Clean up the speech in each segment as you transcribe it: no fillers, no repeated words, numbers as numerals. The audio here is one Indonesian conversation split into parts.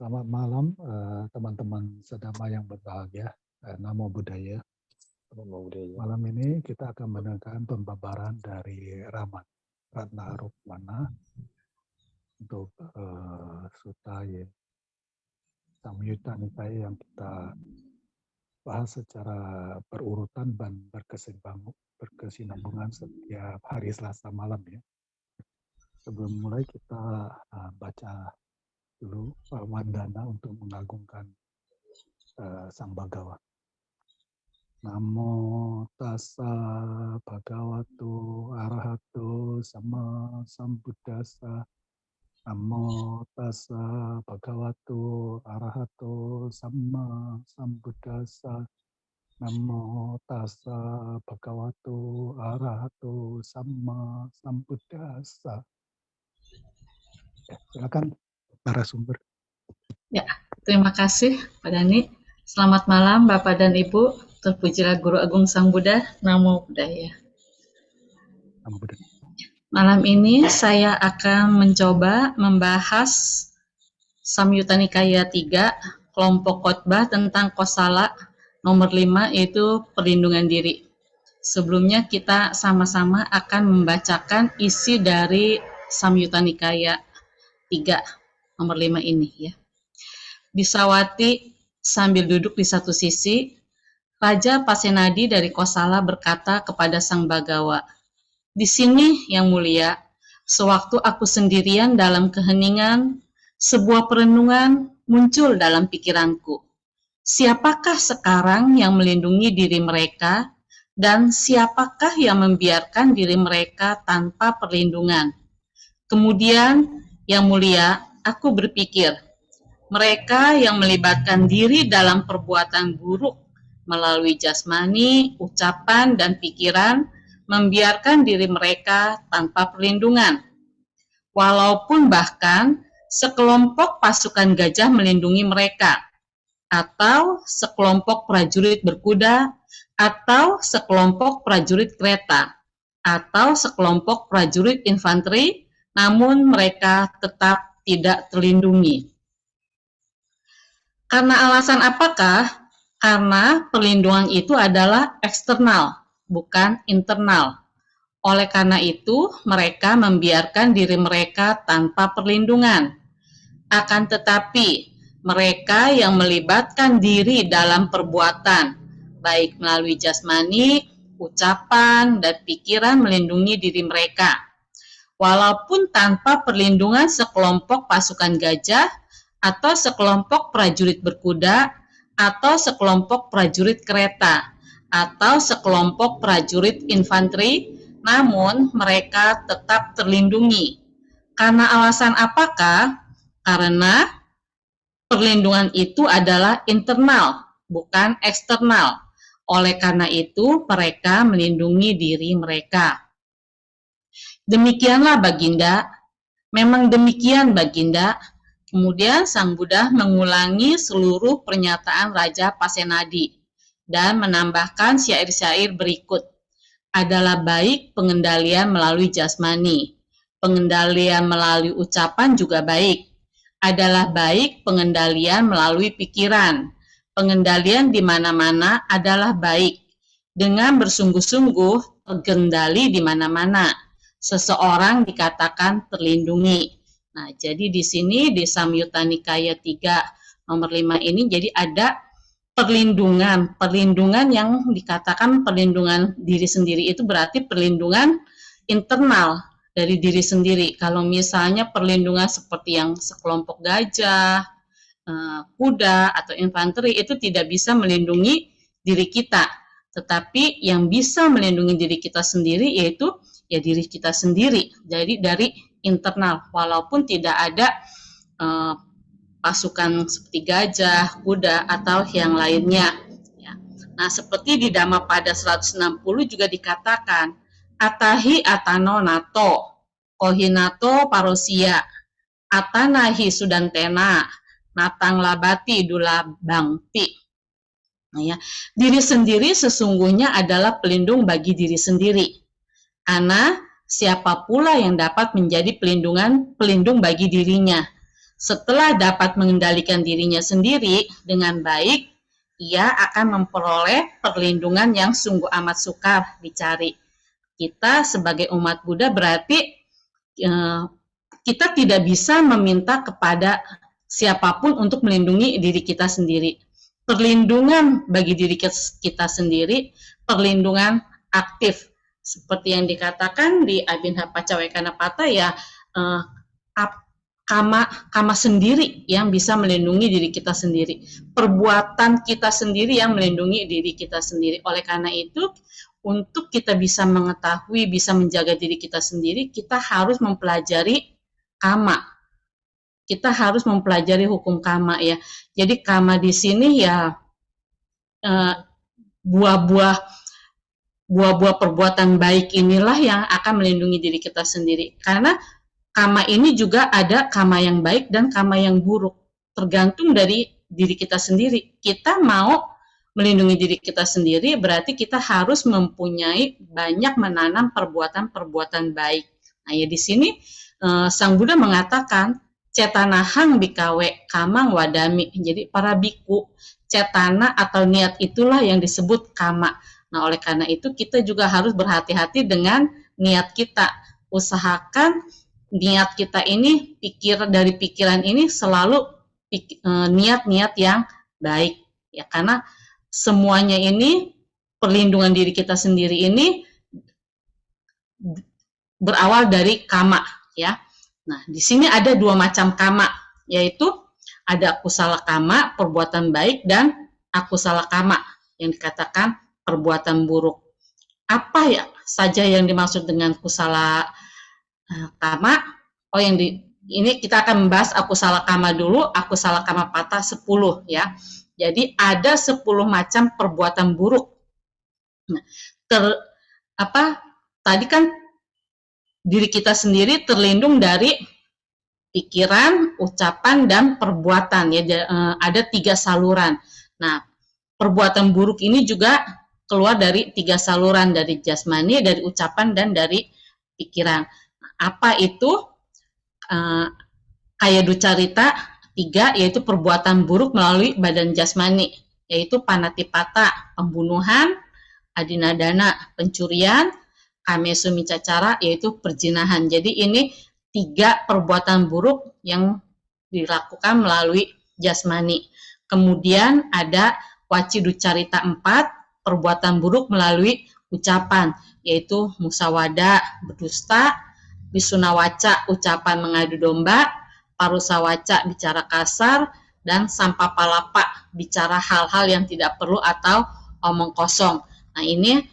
Selamat malam teman-teman sedama yang berbahagia. Namo Buddhaya. Malam ini kita akan mendengarkan pembabaran dari Ramat Ratna Rukmana untuk Sutta Samyutta Nikaya yang kita bahas secara berurutan dan berkesinambungan setiap hari Selasa malam ya. Sebelum mulai kita baca dulu Wandana untuk mengagungkan Sang Bhagawa. Namo tassa bhagavato arahato sama sambuddhassa. Namo tassa bhagavato arahato sama sambuddhassa. Namo tassa bhagavato arahato sama sambuddhassa. Ya, silakan narasumber. Ya, terima kasih Pak Dhani. Selamat malam Bapak dan Ibu. Terpujilah Guru Agung Sang Buddha. Namo Buddhaya. Namo Buddhaya. Malam ini saya akan mencoba membahas Samyutta Nikaya 3, kelompok khotbah tentang Kosala nomor 5, yaitu perlindungan diri. Sebelumnya kita sama-sama akan membacakan isi dari Samyutta Nikaya 3 nomor 5 ini ya. Disawati sambil duduk di satu sisi, Raja Pasenadi dari Kosala berkata kepada Sang Bhagawa, "Di sini, Yang Mulia, sewaktu aku sendirian dalam keheningan, sebuah perenungan muncul dalam pikiranku. Siapakah sekarang yang melindungi diri mereka, dan siapakah yang membiarkan diri mereka tanpa perlindungan? Kemudian, Yang Mulia, aku berpikir, mereka yang melibatkan diri dalam perbuatan buruk melalui jasmani, ucapan, dan pikiran, membiarkan diri mereka tanpa perlindungan. Walaupun bahkan sekelompok pasukan gajah melindungi mereka, atau sekelompok prajurit berkuda, atau sekelompok prajurit kereta, atau sekelompok prajurit infanteri, namun mereka tetap tidak terlindungi. Karena alasan apakah? Karena perlindungan itu adalah eksternal, bukan internal. Oleh karena itu, mereka membiarkan diri mereka tanpa perlindungan. Akan tetapi, mereka yang melibatkan diri dalam perbuatan, baik melalui jasmani, ucapan, dan pikiran melindungi diri mereka. Walaupun tanpa perlindungan sekelompok pasukan gajah, atau sekelompok prajurit berkuda, atau sekelompok prajurit kereta, atau sekelompok prajurit infanteri, namun mereka tetap terlindungi. Karena alasan apakah? Karena perlindungan itu adalah internal, bukan eksternal. Oleh karena itu, mereka melindungi diri mereka. Demikianlah Baginda, memang demikian Baginda. Kemudian Sang Buddha mengulangi seluruh pernyataan Raja Pasenadi dan menambahkan syair-syair berikut. Adalah baik pengendalian melalui jasmani, pengendalian melalui ucapan juga baik. Adalah baik pengendalian melalui pikiran, pengendalian di mana-mana adalah baik. Dengan bersungguh-sungguh terkendali di mana-mana, seseorang dikatakan terlindungi. Nah, jadi di sini di Samyutta Nikaya 3 nomor 5 ini jadi ada perlindungan yang dikatakan perlindungan diri sendiri itu berarti perlindungan internal dari diri sendiri. Kalau misalnya perlindungan seperti yang sekelompok gajah, kuda atau infanteri itu tidak bisa melindungi diri kita. Tetapi yang bisa melindungi diri kita sendiri yaitu ya diri kita sendiri. Jadi dari internal, walaupun tidak ada pasukan seperti gajah, kuda, atau yang lainnya. Ya. Nah, seperti di Dhammapada 160 juga dikatakan, Atahi atano nato, kohinato parosia, atanahi sudantena, natang labati dulabangti. Nah, ya. Diri sendiri sesungguhnya adalah pelindung bagi diri sendiri. Karena siapa pula yang dapat menjadi pelindung bagi dirinya? Setelah dapat mengendalikan dirinya sendiri dengan baik, ia akan memperoleh perlindungan yang sungguh amat sukar dicari. Kita sebagai umat Buddha berarti kita tidak bisa meminta kepada siapapun untuk melindungi diri kita sendiri. Perlindungan bagi diri kita sendiri, perlindungan aktif. Seperti yang dikatakan di Abhinava Cawekana-Pata ya, kama sendiri yang bisa melindungi diri kita sendiri. Perbuatan kita sendiri yang melindungi diri kita sendiri. Oleh karena itu, untuk kita bisa mengetahui, bisa menjaga diri kita sendiri, kita harus mempelajari kama. Kita harus mempelajari hukum kama ya. Jadi kama di sini ya buah-buah perbuatan baik inilah yang akan melindungi diri kita sendiri. Karena kama ini juga ada kama yang baik dan kama yang buruk. Tergantung dari diri kita sendiri. Kita mau melindungi diri kita sendiri, berarti kita harus mempunyai banyak menanam perbuatan-perbuatan baik. Nah ya di sini Sang Buddha mengatakan, cetanahang bikawe kamang wadami. Jadi para biku, cetana atau niat itulah yang disebut kama. Nah oleh karena itu kita juga harus berhati-hati dengan niat kita. Usahakan niat kita ini, dari pikiran ini selalu niat-niat yang baik. Ya karena semuanya ini, perlindungan diri kita sendiri ini berawal dari kama ya. Nah, di sini ada dua macam kama, yaitu ada akusala kama, perbuatan baik, dan akusala kama yang dikatakan perbuatan buruk. Apa ya saja yang dimaksud dengan kusala kama? Oh, ini kita akan membahas akusala kama dulu, akusala kama pata 10 ya. Jadi ada 10 macam perbuatan buruk. Nah, tadi kan diri kita sendiri terlindung dari pikiran, ucapan, dan perbuatan ya. Ada 3 saluran. Nah, perbuatan buruk ini juga keluar dari 3 saluran, dari jasmani, dari ucapan, dan dari pikiran. Apa itu? Kaya ducarita 3, yaitu perbuatan buruk melalui badan jasmani, yaitu panatipata, pembunuhan, adinadana, pencurian, kamesumicacara, yaitu perzinahan. Jadi ini 3 perbuatan buruk yang dilakukan melalui jasmani. Kemudian ada waciducarita 4, perbuatan buruk melalui ucapan, yaitu musawada, berdusta, wisunawaca, ucapan mengadu domba, parusawaca, bicara kasar, dan sampapalapa, bicara hal-hal yang tidak perlu atau omong kosong. Nah ini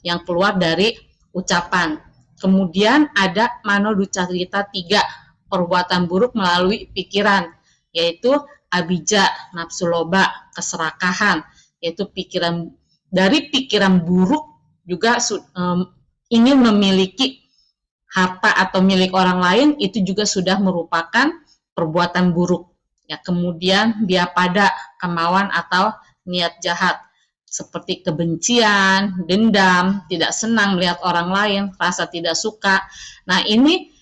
yang keluar dari ucapan. Kemudian ada manoducarita 3, perbuatan buruk melalui pikiran, yaitu abija, nafsu loba, keserakahan, yaitu dari pikiran buruk juga ingin memiliki harta atau milik orang lain, itu juga sudah merupakan perbuatan buruk. Ya, kemudian biapada, kemauan atau niat jahat, seperti kebencian, dendam, tidak senang melihat orang lain, rasa tidak suka. Nah ini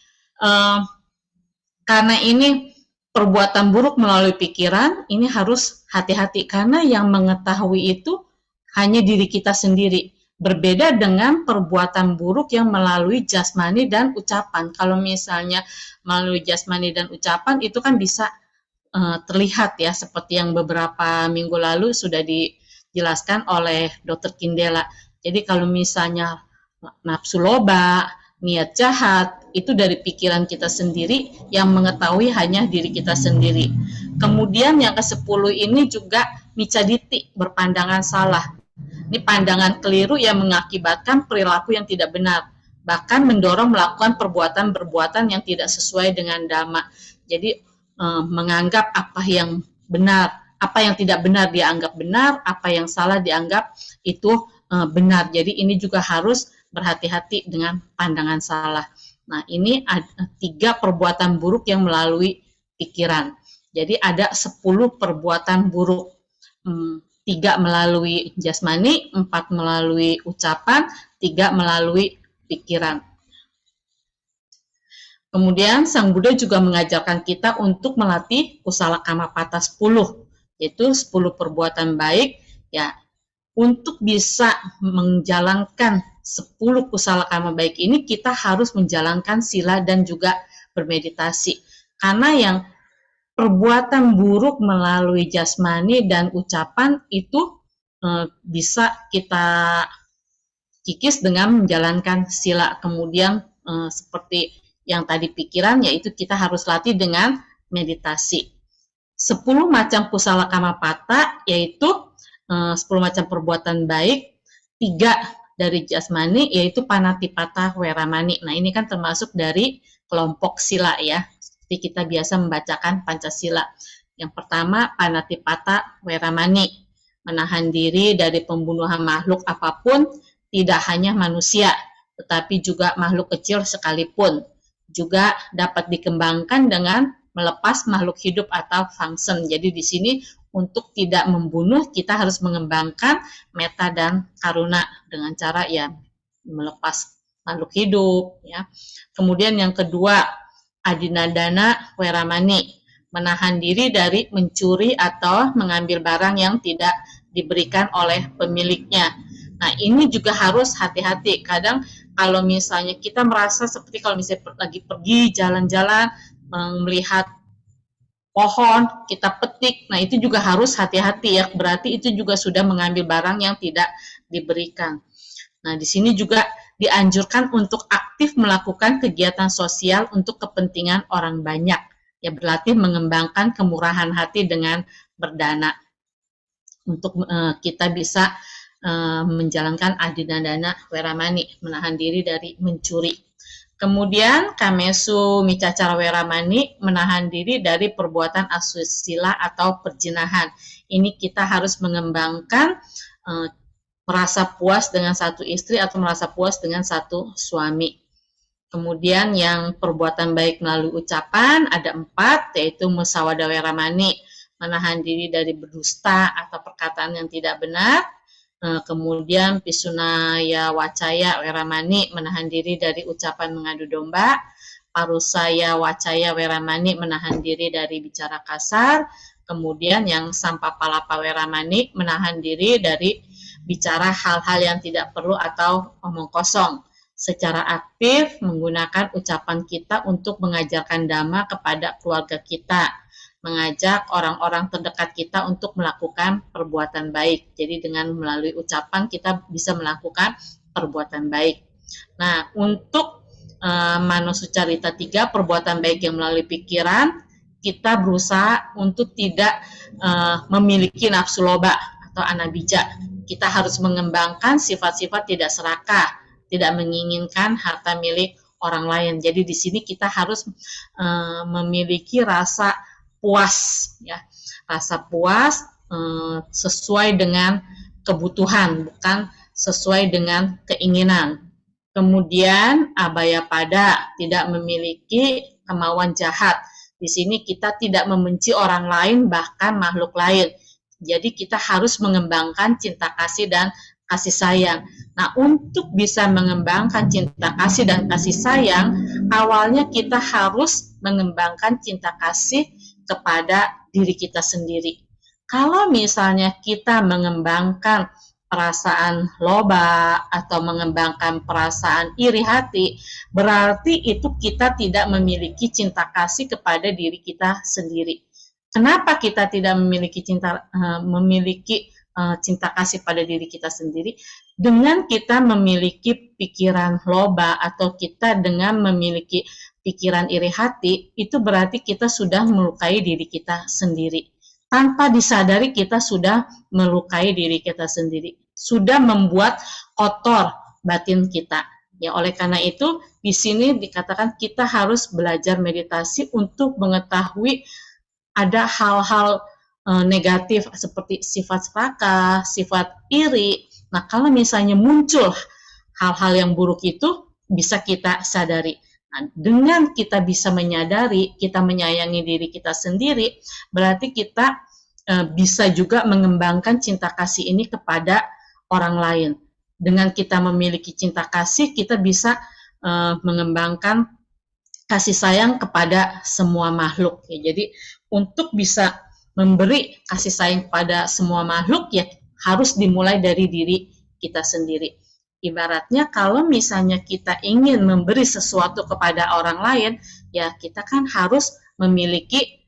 karena ini perbuatan buruk melalui pikiran, ini harus hati-hati karena yang mengetahui itu hanya diri kita sendiri. Berbeda dengan perbuatan buruk yang melalui jasmani dan ucapan. Kalau misalnya melalui jasmani dan ucapan itu kan bisa terlihat ya, seperti yang beberapa minggu lalu sudah dijelaskan oleh Dr. Kindela. Jadi kalau misalnya nafsu loba, niat jahat, itu dari pikiran kita sendiri, yang mengetahui hanya diri kita sendiri. Kemudian yang ke-10 ini juga micaditi, berpandangan salah. Ini pandangan keliru yang mengakibatkan perilaku yang tidak benar, bahkan mendorong melakukan perbuatan-perbuatan yang tidak sesuai dengan dhamma. Jadi menganggap apa yang benar, apa yang tidak benar dianggap benar, apa yang salah dianggap itu benar. Jadi ini juga harus berhati-hati dengan pandangan salah. Nah ini ada 3 perbuatan buruk yang melalui pikiran. Jadi ada 10 perbuatan buruk. 3 melalui jasmani, 4 melalui ucapan, 3 melalui pikiran. Kemudian Sang Buddha juga mengajarkan kita untuk melatih kusala kamapata 10, yaitu 10 perbuatan baik ya. Untuk bisa menjalankan 10 kusala kama baik ini, kita harus menjalankan sila dan juga bermeditasi. Karena yang perbuatan buruk melalui jasmani dan ucapan itu bisa kita kikis dengan menjalankan sila. Kemudian seperti yang tadi pikiran, yaitu kita harus latih dengan meditasi. 10 macam kusala kamapata, yaitu 10 macam perbuatan baik, 3 dari jasmani, yaitu panatipata weramani. Nah, ini kan termasuk dari kelompok sila ya, seperti kita biasa membacakan Pancasila. Yang pertama, panatipata weramani, menahan diri dari pembunuhan makhluk apapun, tidak hanya manusia, tetapi juga makhluk kecil sekalipun. Juga dapat dikembangkan dengan melepas makhluk hidup atau fungsen. Jadi di sini untuk tidak membunuh, kita harus mengembangkan metta dan karuna dengan cara ya melepas makhluk hidup ya. Kemudian yang kedua, adinadana weramani, menahan diri dari mencuri atau mengambil barang yang tidak diberikan oleh pemiliknya. Nah, ini juga harus hati-hati. Kadang kalau misalnya kita merasa seperti kalau misalnya lagi pergi jalan-jalan melihat pohon, kita petik, nah itu juga harus hati-hati ya, berarti itu juga sudah mengambil barang yang tidak diberikan. Nah, di sini juga dianjurkan untuk aktif melakukan kegiatan sosial untuk kepentingan orang banyak, ya berlatih mengembangkan kemurahan hati dengan berdana, untuk kita bisa menjalankan adinadana weramani, menahan diri dari mencuri. Kemudian kamesu micacara weramani, menahan diri dari perbuatan asusila atau perjinahan. Ini kita harus mengembangkan merasa puas dengan satu istri atau merasa puas dengan satu suami. Kemudian yang perbuatan baik melalui ucapan ada 4, yaitu musawada weramani, menahan diri dari berdusta atau perkataan yang tidak benar. Kemudian pisunaya wacaya weramani, menahan diri dari ucapan mengadu domba. Parusaya wacaya weramani, menahan diri dari bicara kasar. Kemudian yang sampapalapa weramani, menahan diri dari bicara hal-hal yang tidak perlu atau omong kosong. Secara aktif menggunakan ucapan kita untuk mengajarkan dhamma kepada keluarga kita, mengajak orang-orang terdekat kita untuk melakukan perbuatan baik. Jadi dengan melalui ucapan kita bisa melakukan perbuatan baik. Nah, untuk Manusucarita 3, perbuatan baik yang melalui pikiran, kita berusaha untuk tidak memiliki nafsu loba atau anabija. Kita harus mengembangkan sifat-sifat tidak serakah, tidak menginginkan harta milik orang lain. Jadi di sini kita harus memiliki rasa puas ya, rasa puas sesuai dengan kebutuhan, bukan sesuai dengan keinginan. Kemudian abaya pada, tidak memiliki kemauan jahat. Di sini kita tidak membenci orang lain, bahkan makhluk lain. Jadi kita harus mengembangkan cinta kasih dan kasih sayang. Nah, untuk bisa mengembangkan cinta kasih dan kasih sayang, awalnya kita harus mengembangkan cinta kasih kepada diri kita sendiri. Kalau misalnya kita mengembangkan perasaan loba atau mengembangkan perasaan iri hati, berarti itu kita tidak memiliki cinta kasih kepada diri kita sendiri. Kenapa kita tidak memiliki cinta kasih pada diri kita sendiri? Dengan kita memiliki pikiran loba atau kita dengan memiliki pikiran iri hati, itu berarti kita sudah melukai diri kita sendiri. Tanpa disadari kita sudah melukai diri kita sendiri, sudah membuat kotor batin kita. Ya, oleh karena itu di sini dikatakan kita harus belajar meditasi untuk mengetahui ada hal-hal negatif seperti sifat serakah, sifat iri. Nah, kalau misalnya muncul hal-hal yang buruk itu bisa kita sadari. Nah, dengan kita bisa menyadari, kita menyayangi diri kita sendiri, berarti kita bisa juga mengembangkan cinta kasih ini kepada orang lain. Dengan kita memiliki cinta kasih, kita bisa mengembangkan kasih sayang kepada semua makhluk. Ya, jadi untuk bisa memberi kasih sayang kepada semua makhluk ya harus dimulai dari diri kita sendiri. Ibaratnya kalau misalnya kita ingin memberi sesuatu kepada orang lain, ya kita kan harus memiliki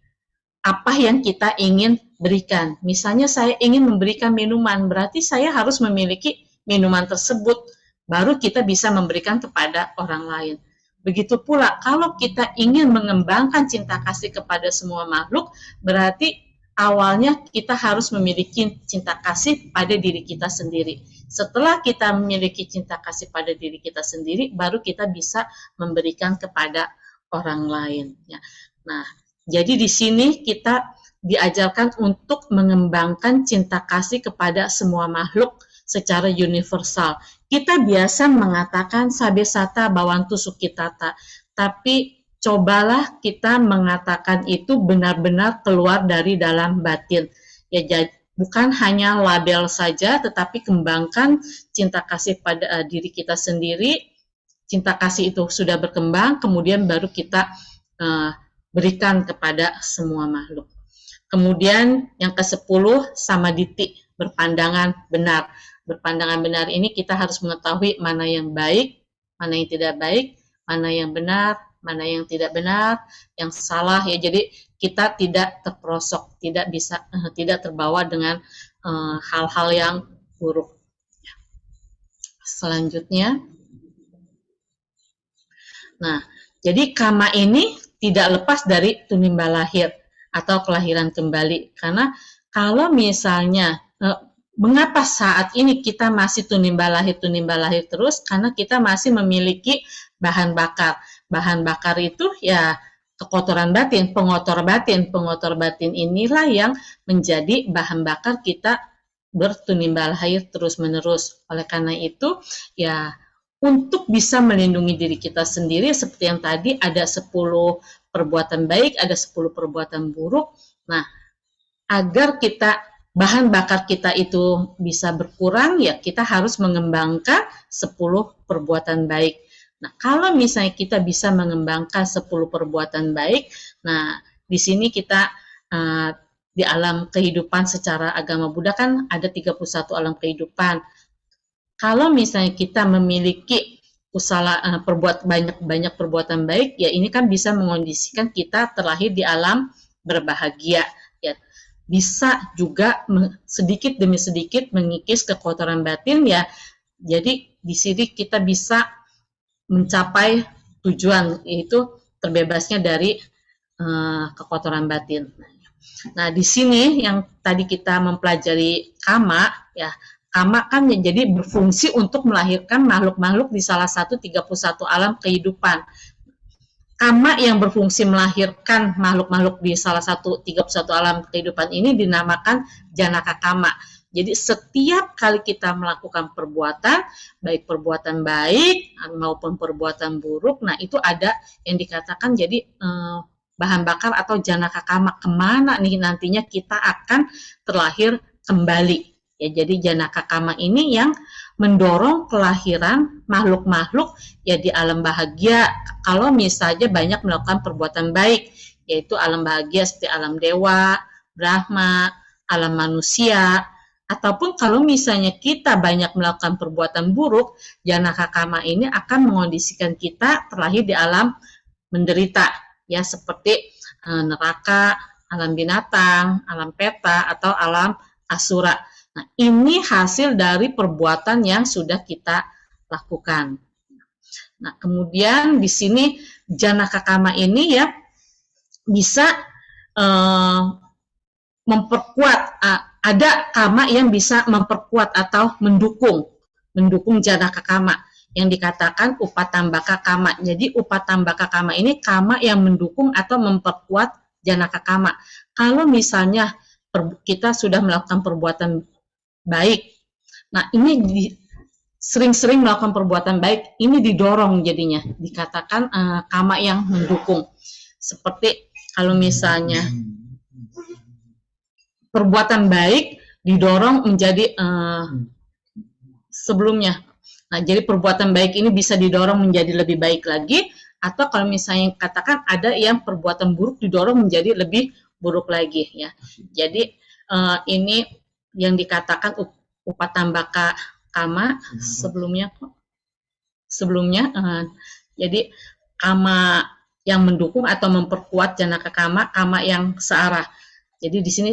apa yang kita ingin berikan. Misalnya saya ingin memberikan minuman, berarti saya harus memiliki minuman tersebut, baru kita bisa memberikan kepada orang lain. Begitu pula kalau kita ingin mengembangkan cinta kasih kepada semua makhluk, berarti awalnya kita harus memiliki cinta kasih pada diri kita sendiri. Setelah kita memiliki cinta kasih pada diri kita sendiri, baru kita bisa memberikan kepada orang lain. Ya. Nah, jadi di sini kita diajarkan untuk mengembangkan cinta kasih kepada semua makhluk secara universal. Kita biasa mengatakan sabe sata bawantu sukitata, tapi cobalah kita mengatakan itu benar-benar keluar dari dalam batin. Ya, bukan hanya label saja, tetapi kembangkan cinta kasih pada diri kita sendiri. Cinta kasih itu sudah berkembang, kemudian baru kita berikan kepada semua makhluk. Kemudian yang ke-10, samaditi, berpandangan benar. Berpandangan benar ini kita harus mengetahui mana yang baik, mana yang tidak baik, mana yang benar, mana yang tidak benar, yang salah ya. Jadi kita tidak terperosok, tidak terbawa dengan hal-hal yang buruk. Selanjutnya, nah, jadi kama ini tidak lepas dari tunimba lahir atau kelahiran kembali. Karena kalau misalnya mengapa saat ini kita masih tunimba lahir terus? Karena kita masih memiliki bahan bakar. Bahan bakar itu ya kekotoran batin, pengotor batin inilah yang menjadi bahan bakar kita bertunimba lahir terus-menerus. Oleh karena itu, ya untuk bisa melindungi diri kita sendiri, seperti yang tadi ada 10 perbuatan baik, ada 10 perbuatan buruk. Nah, agar kita bahan bakar kita itu bisa berkurang, ya kita harus mengembangkan 10 perbuatan baik. Nah, kalau misalnya kita bisa mengembangkan 10 perbuatan baik, nah di sini kita di alam kehidupan secara agama Buddha kan ada 31 alam kehidupan. Kalau misalnya kita memiliki berbuat banyak perbuatan baik, ya ini kan bisa mengondisikan kita terlahir di alam berbahagia. Ya, bisa juga sedikit demi sedikit mengikis kekotoran batin ya. Jadi di sini kita bisa mencapai tujuan, yaitu terbebasnya dari kekotoran batin. Nah, di sini yang tadi kita mempelajari kama, ya kama kan jadi berfungsi untuk melahirkan makhluk-makhluk di salah satu 31 alam kehidupan. Kama yang berfungsi melahirkan makhluk-makhluk di salah satu 31 alam kehidupan ini dinamakan janaka kama. Jadi setiap kali kita melakukan perbuatan, baik perbuatan baik maupun perbuatan buruk, nah itu ada yang dikatakan jadi bahan bakar atau janaka kama. Kemana nih nantinya kita akan terlahir kembali. Ya, jadi janaka kama ini yang mendorong kelahiran makhluk-makhluk ya di alam bahagia. Kalau misalnya banyak melakukan perbuatan baik, yaitu alam bahagia seperti alam dewa, Brahma, alam manusia. Ataupun kalau misalnya kita banyak melakukan perbuatan buruk, janaka kama ini akan mengondisikan kita terlahir di alam menderita, ya seperti neraka, alam binatang, alam peta, atau alam asura. Nah, ini hasil dari perbuatan yang sudah kita lakukan. Nah, kemudian di sini janaka kama ini ya bisa memperkuat, ada kama yang bisa memperkuat atau mendukung janaka kama yang dikatakan upatambaka kama. Jadi upatambaka kama ini kama yang mendukung atau memperkuat janaka kama. Kalau misalnya kita sudah melakukan perbuatan baik, nah ini sering-sering melakukan perbuatan baik, ini didorong jadinya, dikatakan kama yang mendukung. Seperti kalau misalnya perbuatan baik didorong menjadi sebelumnya. Nah, jadi perbuatan baik ini bisa didorong menjadi lebih baik lagi Atau kalau misalnya katakan ada yang perbuatan buruk didorong menjadi lebih buruk lagi ya. Jadi ini yang dikatakan upatambaka kama sebelumnya jadi kama yang mendukung atau memperkuat janaka kama, kama yang searah. Jadi di sini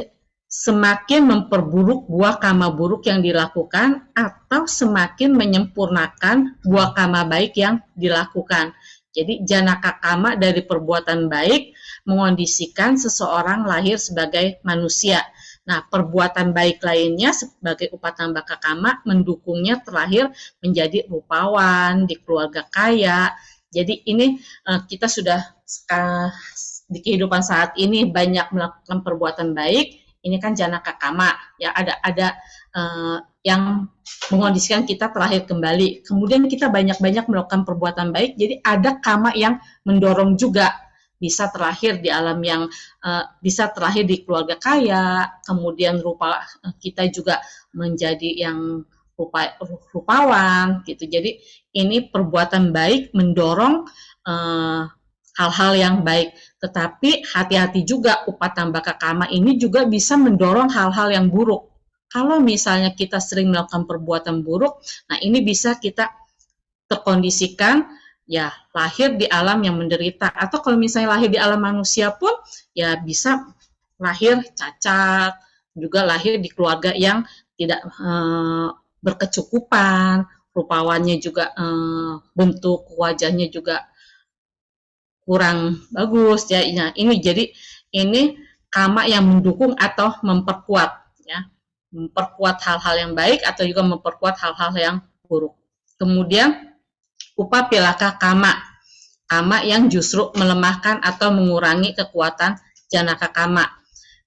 semakin memperburuk buah kama buruk yang dilakukan atau semakin menyempurnakan buah kama baik yang dilakukan. Jadi janaka kama dari perbuatan baik mengondisikan seseorang lahir sebagai manusia. Nah, perbuatan baik lainnya sebagai upatambaka kama mendukungnya terlahir menjadi rupawan, di keluarga kaya. Jadi ini kita sudah di kehidupan saat ini banyak melakukan perbuatan baik. Ini kan janaka kama, ya ada yang mengondisikan kita terlahir kembali. Kemudian kita banyak-banyak melakukan perbuatan baik, jadi ada kama yang mendorong juga bisa terlahir di alam yang bisa terlahir di keluarga kaya. Kemudian rupa kita juga menjadi yang rupawan gitu. Jadi ini perbuatan baik mendorong hal-hal yang baik. Tetapi hati-hati juga, upatambaka kama ini juga bisa mendorong hal-hal yang buruk. Kalau misalnya kita sering melakukan perbuatan buruk, nah ini bisa kita terkondisikan ya lahir di alam yang menderita. Atau kalau misalnya lahir di alam manusia pun ya bisa lahir cacat, juga lahir di keluarga yang tidak berkecukupan, rupawannya juga bentuk wajahnya juga kurang bagus ya. Nah, ini jadi ini kama yang mendukung atau memperkuat ya. Memperkuat hal-hal yang baik atau juga memperkuat hal-hal yang buruk. Kemudian upapilaka kama. Kama yang justru melemahkan atau mengurangi kekuatan janaka kama.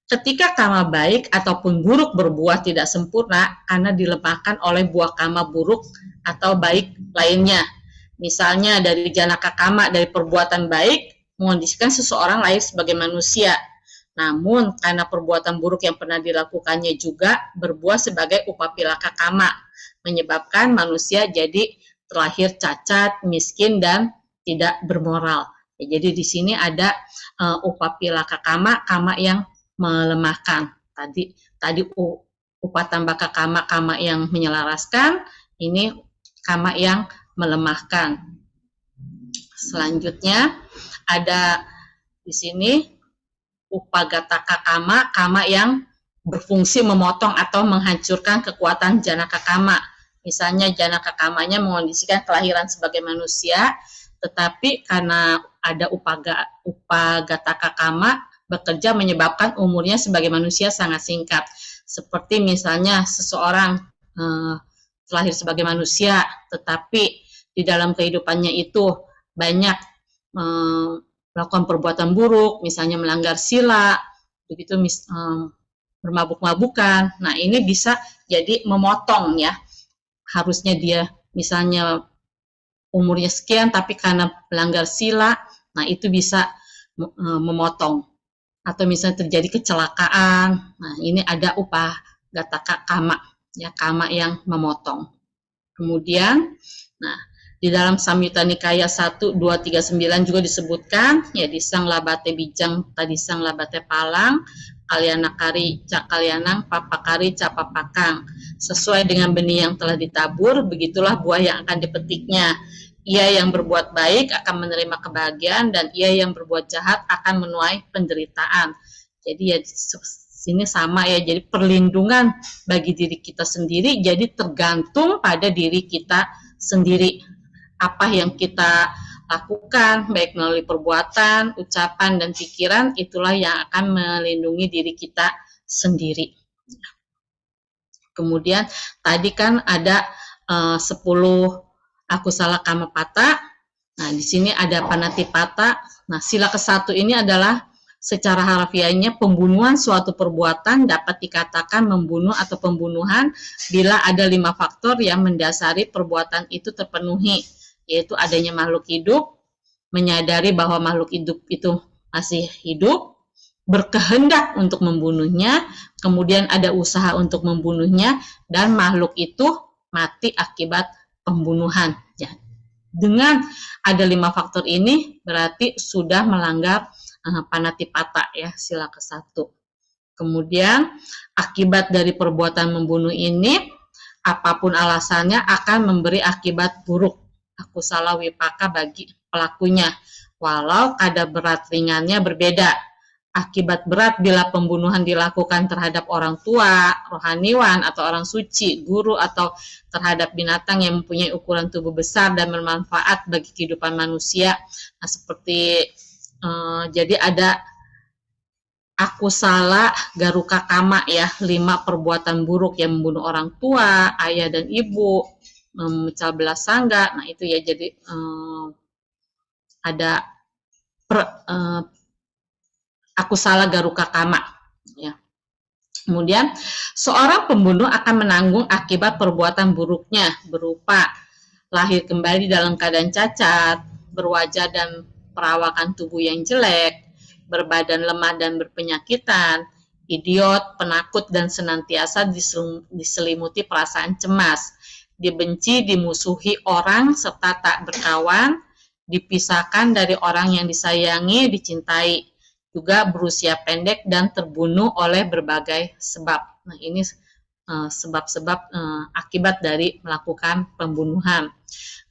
Ketika kama baik ataupun buruk berbuah tidak sempurna karena dilemahkan oleh buah kama buruk atau baik lainnya. Misalnya dari janaka kama, dari perbuatan baik, mengondisikan seseorang lahir sebagai manusia. Namun, karena perbuatan buruk yang pernah dilakukannya juga berbuah sebagai upapilaka kama, menyebabkan manusia jadi terlahir cacat, miskin, dan tidak bermoral. Ya, jadi di sini ada upapilaka kama, kama yang melemahkan. Tadi upatambaka kama, kama yang menyelaraskan, ini kama yang melemahkan. Selanjutnya ada di sini upagataka kama, kama yang berfungsi memotong atau menghancurkan kekuatan janaka kama. Misalnya janaka kamanya mengondisikan kelahiran sebagai manusia, tetapi karena ada upagataka kama bekerja menyebabkan umurnya sebagai manusia sangat singkat. Seperti misalnya seseorang lahir sebagai manusia, tetapi di dalam kehidupannya itu banyak melakukan perbuatan buruk, misalnya melanggar sila, begitu bermabuk-mabukan. Nah, ini bisa jadi memotong ya. Harusnya dia misalnya umurnya sekian, tapi karena melanggar sila, nah itu bisa memotong. Atau misalnya terjadi kecelakaan, nah ini ada upagataka kama. Ya, kama yang memotong. Kemudian, nah di dalam Samyutta Nikaya 1-2-3-9 juga disebutkan, ya disang labate bijang, tadisang labate palang, kalyanakari cakalyanang, papakari capapakang. Sesuai dengan benih yang telah ditabur, begitulah buah yang akan dipetiknya. Ia yang berbuat baik akan menerima kebahagiaan, dan ia yang berbuat jahat akan menuai penderitaan. Jadi ya sini sama ya, jadi perlindungan bagi diri kita sendiri jadi tergantung pada diri kita sendiri. Apa yang kita lakukan baik melalui perbuatan, ucapan, dan pikiran, itulah yang akan melindungi diri kita sendiri. Kemudian tadi kan ada 10 akusala kamapata. Nah, di sini ada panatipata. Nah, sila ke-1 ini adalah secara harfiahnya pembunuhan suatu perbuatan dapat dikatakan membunuh atau pembunuhan bila ada 5 faktor yang mendasari perbuatan itu terpenuhi, yaitu adanya makhluk hidup, menyadari bahwa makhluk hidup itu masih hidup, berkehendak untuk membunuhnya, kemudian ada usaha untuk membunuhnya, dan makhluk itu mati akibat pembunuhan. Ya. Dengan ada 5 faktor ini berarti sudah melanggar panatipata ya, sila ke-1. Kemudian akibat dari perbuatan membunuh ini, apapun alasannya akan memberi akibat buruk, akusala wipaka bagi pelakunya, walau kadar berat ringannya berbeda. Akibat berat bila pembunuhan dilakukan terhadap orang tua, rohaniwan, atau orang suci, guru, atau terhadap binatang yang mempunyai ukuran tubuh besar dan bermanfaat bagi kehidupan manusia. Nah, seperti jadi ada akusala garuka kama ya, 5 perbuatan buruk yang membunuh orang tua, ayah dan ibu, memecah belah sangga. Nah, itu ya, jadi ada akusala garuka kama ya. Kemudian seorang pembunuh akan menanggung akibat perbuatan buruknya berupa lahir kembali dalam keadaan cacat, berwajah dan perawakan tubuh yang jelek, berbadan lemah dan berpenyakitan, idiot, penakut dan senantiasa diselimuti perasaan cemas, dibenci, dimusuhi orang serta tak berkawan, dipisahkan dari orang yang disayangi, dicintai, juga berusia pendek dan terbunuh oleh berbagai sebab. Nah, ini sebab-sebab akibat dari melakukan pembunuhan.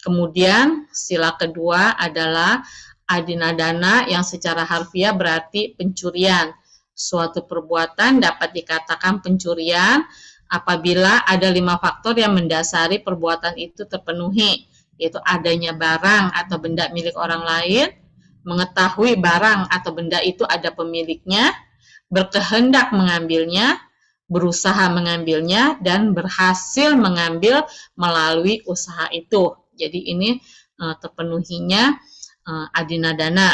Kemudian sila kedua adalah adinadana yang secara harfiah berarti pencurian. Suatu perbuatan dapat dikatakan pencurian apabila ada 5 faktor yang mendasari perbuatan itu terpenuhi, yaitu adanya barang atau benda milik orang lain, mengetahui barang atau benda itu ada pemiliknya, berkehendak mengambilnya, berusaha mengambilnya, dan berhasil mengambil melalui usaha itu. Jadi ini terpenuhinya adinadana.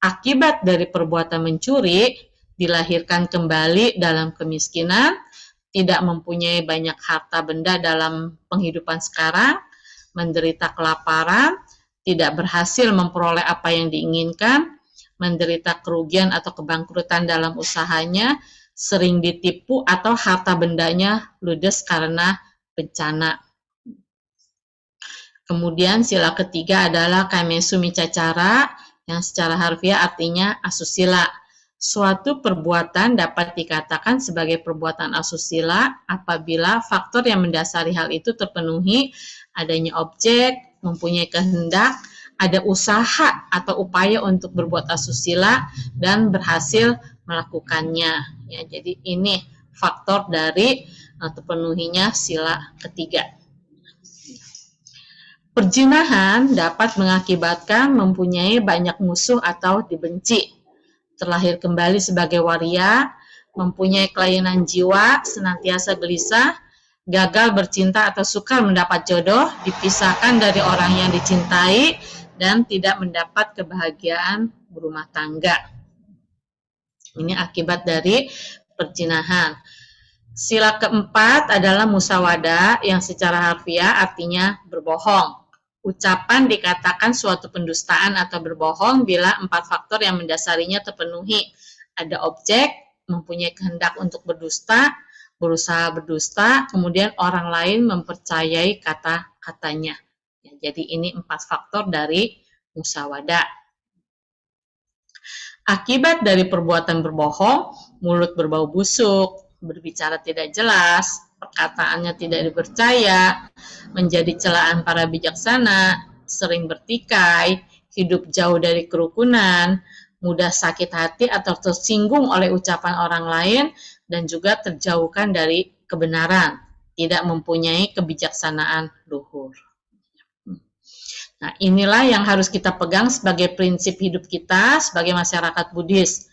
Akibat dari perbuatan mencuri, dilahirkan kembali dalam kemiskinan, tidak mempunyai banyak harta benda dalam penghidupan sekarang, menderita kelaparan, tidak berhasil memperoleh apa yang diinginkan, menderita kerugian atau kebangkrutan dalam usahanya, sering ditipu atau harta bendanya ludes karena bencana. Kemudian sila ketiga adalah kamesu micacara yang secara harfiah artinya asusila. Suatu perbuatan dapat dikatakan sebagai perbuatan asusila apabila faktor yang mendasari hal itu terpenuhi, adanya objek, mempunyai kehendak, ada usaha atau upaya untuk berbuat asusila dan berhasil melakukannya. Ya, jadi ini faktor dari terpenuhinya sila ketiga. Perzinahan dapat mengakibatkan mempunyai banyak musuh atau dibenci, terlahir kembali sebagai waria, mempunyai kelainan jiwa, senantiasa gelisah, gagal bercinta atau sukar mendapat jodoh, dipisahkan dari orang yang dicintai, dan tidak mendapat kebahagiaan berumah tangga. Ini akibat dari perzinahan. Sila keempat adalah musawada yang secara harfiah artinya berbohong. Ucapan dikatakan suatu pendustaan atau berbohong bila 4 faktor yang mendasarinya terpenuhi. Ada objek, mempunyai kehendak untuk berdusta, berusaha berdusta, kemudian orang lain mempercayai kata-katanya. Ya, jadi ini 4 faktor dari musawada. Akibat dari perbuatan berbohong, mulut berbau busuk, berbicara tidak jelas, perkataannya tidak dipercaya, menjadi celaan para bijaksana, sering bertikai, hidup jauh dari kerukunan, mudah sakit hati atau tersinggung oleh ucapan orang lain, dan juga terjauhkan dari kebenaran, tidak mempunyai kebijaksanaan luhur. Nah, inilah yang harus kita pegang sebagai prinsip hidup kita sebagai masyarakat Buddhis.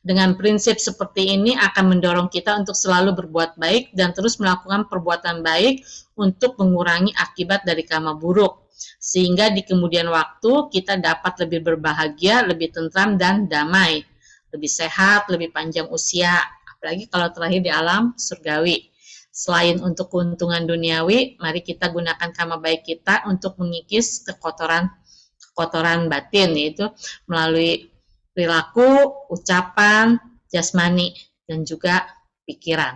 Dengan prinsip seperti ini akan mendorong kita untuk selalu berbuat baik dan terus melakukan perbuatan baik untuk mengurangi akibat dari karma buruk. Sehingga di kemudian waktu kita dapat lebih berbahagia, lebih tentram dan damai, lebih sehat, lebih panjang usia, apalagi kalau terakhir di alam surgawi. Selain untuk keuntungan duniawi, mari kita gunakan karma baik kita untuk mengikis kekotoran batin, yaitu melalui perilaku, ucapan, jasmani, dan juga pikiran.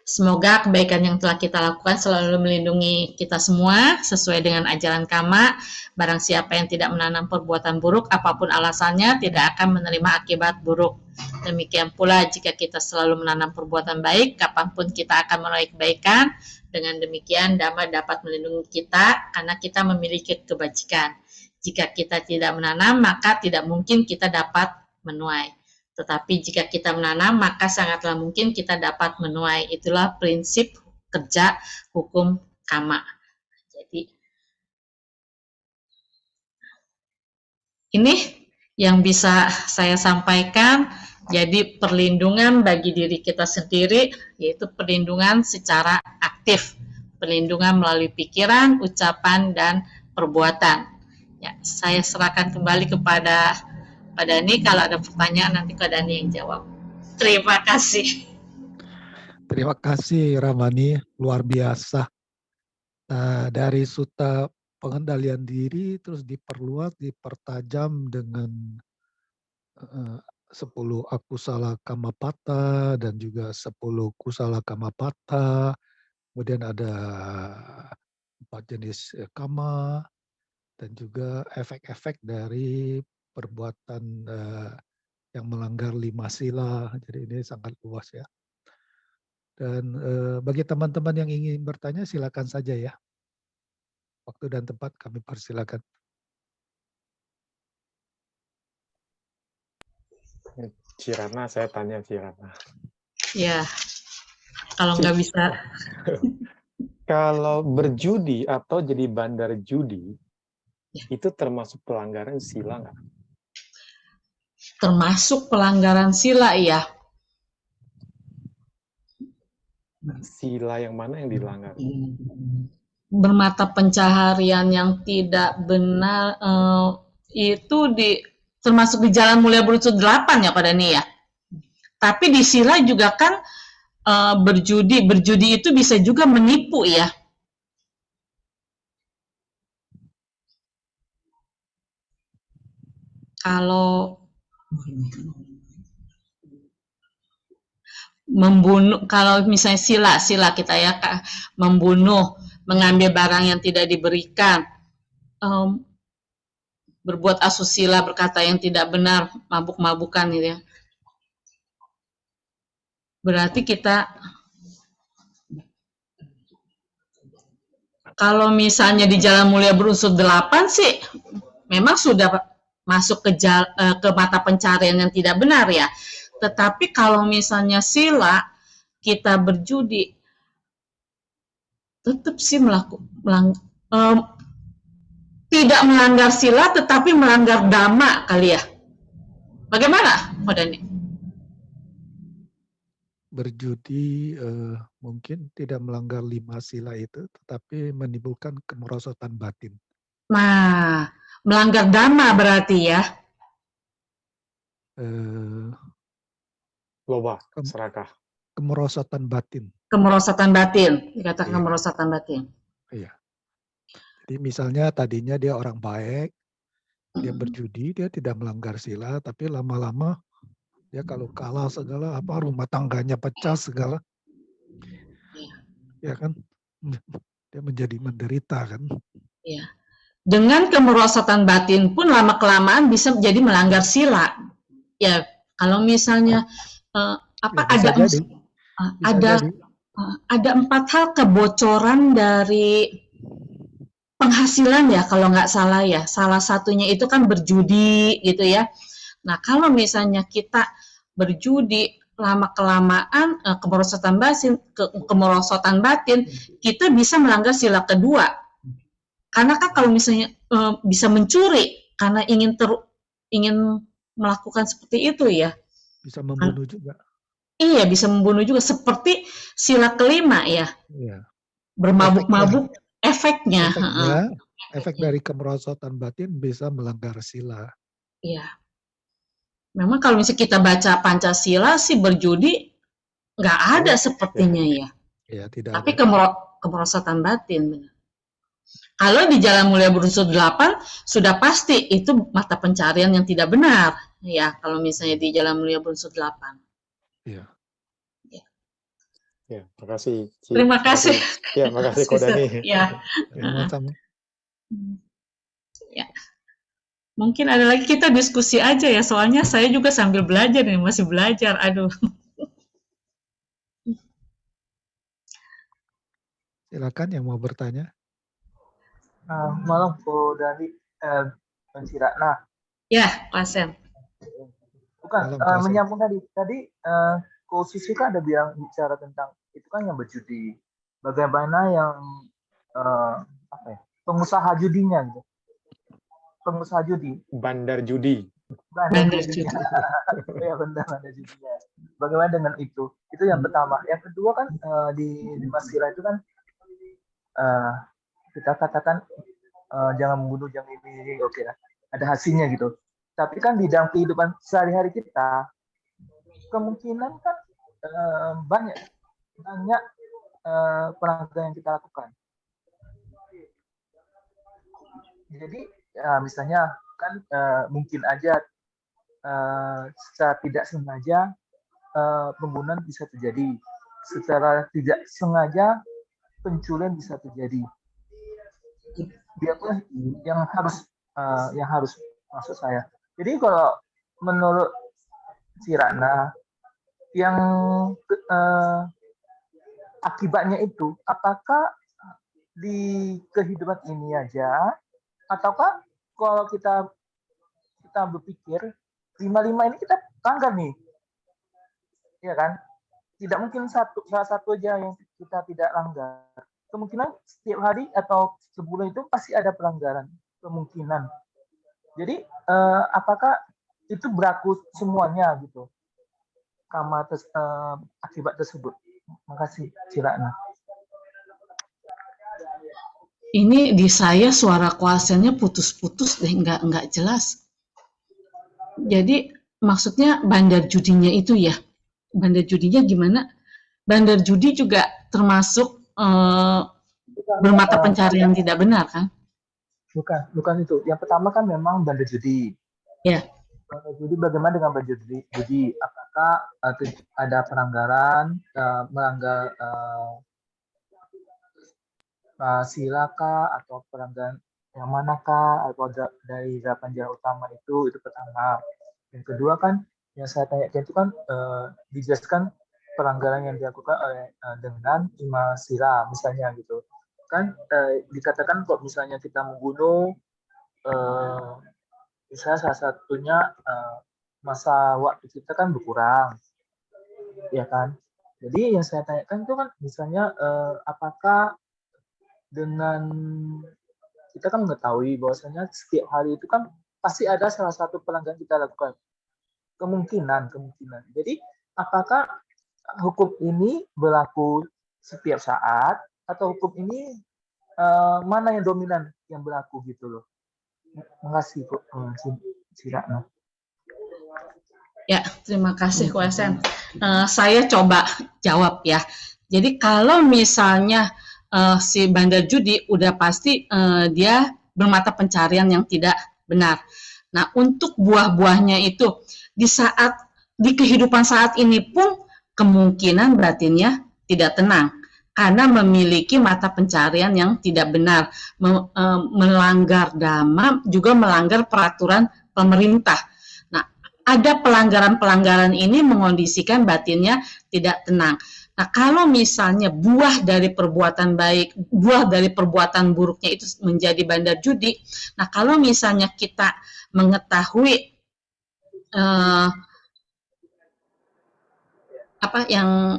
Semoga kebaikan yang telah kita lakukan selalu melindungi kita semua sesuai dengan ajaran Kama. Barang siapa yang tidak menanam perbuatan buruk, apapun alasannya, tidak akan menerima akibat buruk. Demikian pula jika kita selalu menanam perbuatan baik, kapanpun kita akan meraih kebaikan. Dengan demikian, Dhamma dapat melindungi kita karena kita memiliki kebajikan. Jika kita tidak menanam, maka tidak mungkin kita dapat menuai. Tetapi jika kita menanam, maka sangatlah mungkin kita dapat menuai. Itulah prinsip kerja hukum Kama. Jadi, ini yang bisa saya sampaikan. Jadi, perlindungan bagi diri kita sendiri, yaitu perlindungan secara aktif. Perlindungan melalui pikiran, ucapan, dan perbuatan. Ya, saya serahkan kembali kepada Pak Dhani, kalau ada pertanyaan nanti Pak Dhani yang jawab. Terima kasih. Terima kasih Ramani, luar biasa. Nah, dari Sutta pengendalian diri terus diperluas, dipertajam dengan 10 akusala kamapata dan juga 10 kusala kamapata. Kemudian ada 4 jenis kama dan juga efek-efek dari perbuatan yang melanggar 5 sila. Jadi ini sangat luas ya. Dan bagi teman-teman yang ingin bertanya silakan saja ya. Waktu dan tempat kami persilakan. Cirana, saya tanya Cirana. Ya, kalau nggak bisa. Kalau berjudi atau jadi bandar judi, itu termasuk pelanggaran sila nggak? Termasuk pelanggaran sila, ya. Sila yang mana yang dilanggar? Bermata pencaharian yang tidak benar, itu termasuk di Jalan Mulia Berunsur 8 ya Pak Dhani ya. Tapi di sila juga kan berjudi itu bisa juga menipu ya. Kalau membunuh, kalau misalnya sila kita ya, membunuh, mengambil barang yang tidak diberikan, berbuat asusila, berkata yang tidak benar, mabuk-mabukan gitu ya. Berarti kita, kalau misalnya di Jalan Mulia Berunsur 8 sih, memang sudah masuk ke mata pencarian yang tidak benar ya. Tetapi kalau misalnya sila, kita berjudi, tetap sih tidak melanggar sila, tetapi melanggar dhamma kali ya. Bagaimana, Pak Dhani? Berjudi mungkin tidak melanggar 5 sila itu, tetapi menimbulkan kemerosotan batin. Nah, melanggar dhamma berarti ya. Loba, serakah. Kemerosotan batin. Kemerosotan batin, dikatakan iya. Kemerosotan batin. Iya. Jadi misalnya tadinya dia orang baik, dia berjudi, dia tidak melanggar sila, tapi lama-lama dia kalau kalah segala, rumah tangganya pecah segala, ya kan, dia menjadi menderita kan. Iya. Dengan kemerosotan batin pun lama kelamaan bisa menjadi melanggar sila. Ya, kalau misalnya ada 4 hal kebocoran dari penghasilan ya kalau nggak salah ya. Salah satunya itu kan berjudi gitu ya. Nah kalau misalnya kita berjudi lama-kelamaan kemerosotan batin, kita bisa melanggar sila kedua. Karena kan kalau misalnya bisa mencuri karena ingin melakukan seperti itu ya. Bisa membunuh juga. Iya, bisa membunuh juga. Seperti sila kelima ya. Iya. Bermabuk-mabuk efeknya. Efek dari kemerosotan batin bisa melanggar sila. Iya. Memang kalau misalnya kita baca Pancasila sih berjudi nggak ada sepertinya ya. Iya, tidak. Tapi kemerosotan batin. Kalau di Jalan Mulia Berunsur 8 sudah pasti itu mata pencarian yang tidak benar ya kalau misalnya di Jalan Mulia Berunsur 8. Iya. Ya, Ya, makasih. Terima kasih. Ya, makasih Kodani. Ya. Sama-sama. Ya. Mungkin ada lagi kita diskusi aja ya, soalnya saya juga sambil belajar nih, masih belajar. Aduh. Silakan yang mau bertanya. Malam Kodani, Bang Sira. Nah, Ya, Pak Sam. bukan Malam, Pak Sam. menyambung tadi Ko Sisi kan ada bicara tentang itu kan yang berjudi. Bagaimana yang pengusaha judinya gitu. Pengusaha judi. Bandar judi. Bandar judi. Ya benar, bandar judinya. Bagaimana dengan itu? Itu yang pertama. Yang kedua kan di Mas Sira itu kan kita katakan jangan membunuh, jangan ini, oke lah. Ada hasilnya gitu. Tapi kan di dalam kehidupan sehari-hari kita, kemungkinan kan banyak pelanggaran yang kita lakukan. Jadi misalnya kan mungkin aja secara tidak sengaja pembunuhan bisa terjadi, secara tidak sengaja pencurian bisa terjadi. Biarpun yang harus maksud saya. Jadi kalau menurut si Ratna, yang akibatnya itu apakah di kehidupan ini aja, ataukah kalau kita berpikir 5 ini kita langgar nih, ya kan? Tidak mungkin salah satu aja yang kita tidak langgar. Kemungkinan setiap hari atau sebulan itu pasti ada pelanggaran, kemungkinan. Jadi apakah itu berlaku semuanya gitu, akibat tersebut? Makasih, Cirana. Ini di saya suara kuasanya putus-putus deh, nggak jelas. Jadi maksudnya bandar judinya itu ya, bandar judinya gimana? Bandar judi juga termasuk bermata pencarian tidak benar kan? Bukan itu. Yang pertama kan memang bandar judi. Ya. Bandar judi, bagaimana dengan bandar judi? Apakah ada pelanggaran, melanggar silakah atau pelanggaran yang manakah, atau dari 8 jalan utama itu pertama. Yang kedua kan yang saya tanyakan itu kan dijelaskan pelanggaran yang dilakukan oleh dengan 5 sila misalnya gitu kan, dikatakan kok misalnya kita membunuh, misalnya salah satunya masa waktu kita kan berkurang, ya kan. Jadi yang saya tanyakan itu kan misalnya apakah dengan kita kan mengetahui bahwasanya setiap hari itu kan pasti ada salah satu pelanggaran kita lakukan, kemungkinan. Jadi apakah hukum ini berlaku setiap saat, atau hukum ini mana yang dominan yang berlaku gitu loh. Makasih kok, Cirana. Ya, terima kasih Kuasen. Saya coba jawab ya. Jadi kalau misalnya si bandar judi udah pasti dia bermata pencarian yang tidak benar. Nah, untuk buah-buahnya itu di kehidupan saat ini pun kemungkinan batinnya tidak tenang karena memiliki mata pencarian yang tidak benar, melanggar dhamma, juga melanggar peraturan pemerintah. Nah, ada pelanggaran-pelanggaran ini mengondisikan batinnya tidak tenang. Nah, kalau misalnya buah dari perbuatan baik, buah dari perbuatan buruknya itu menjadi bandar judi, nah kalau misalnya kita mengetahui yang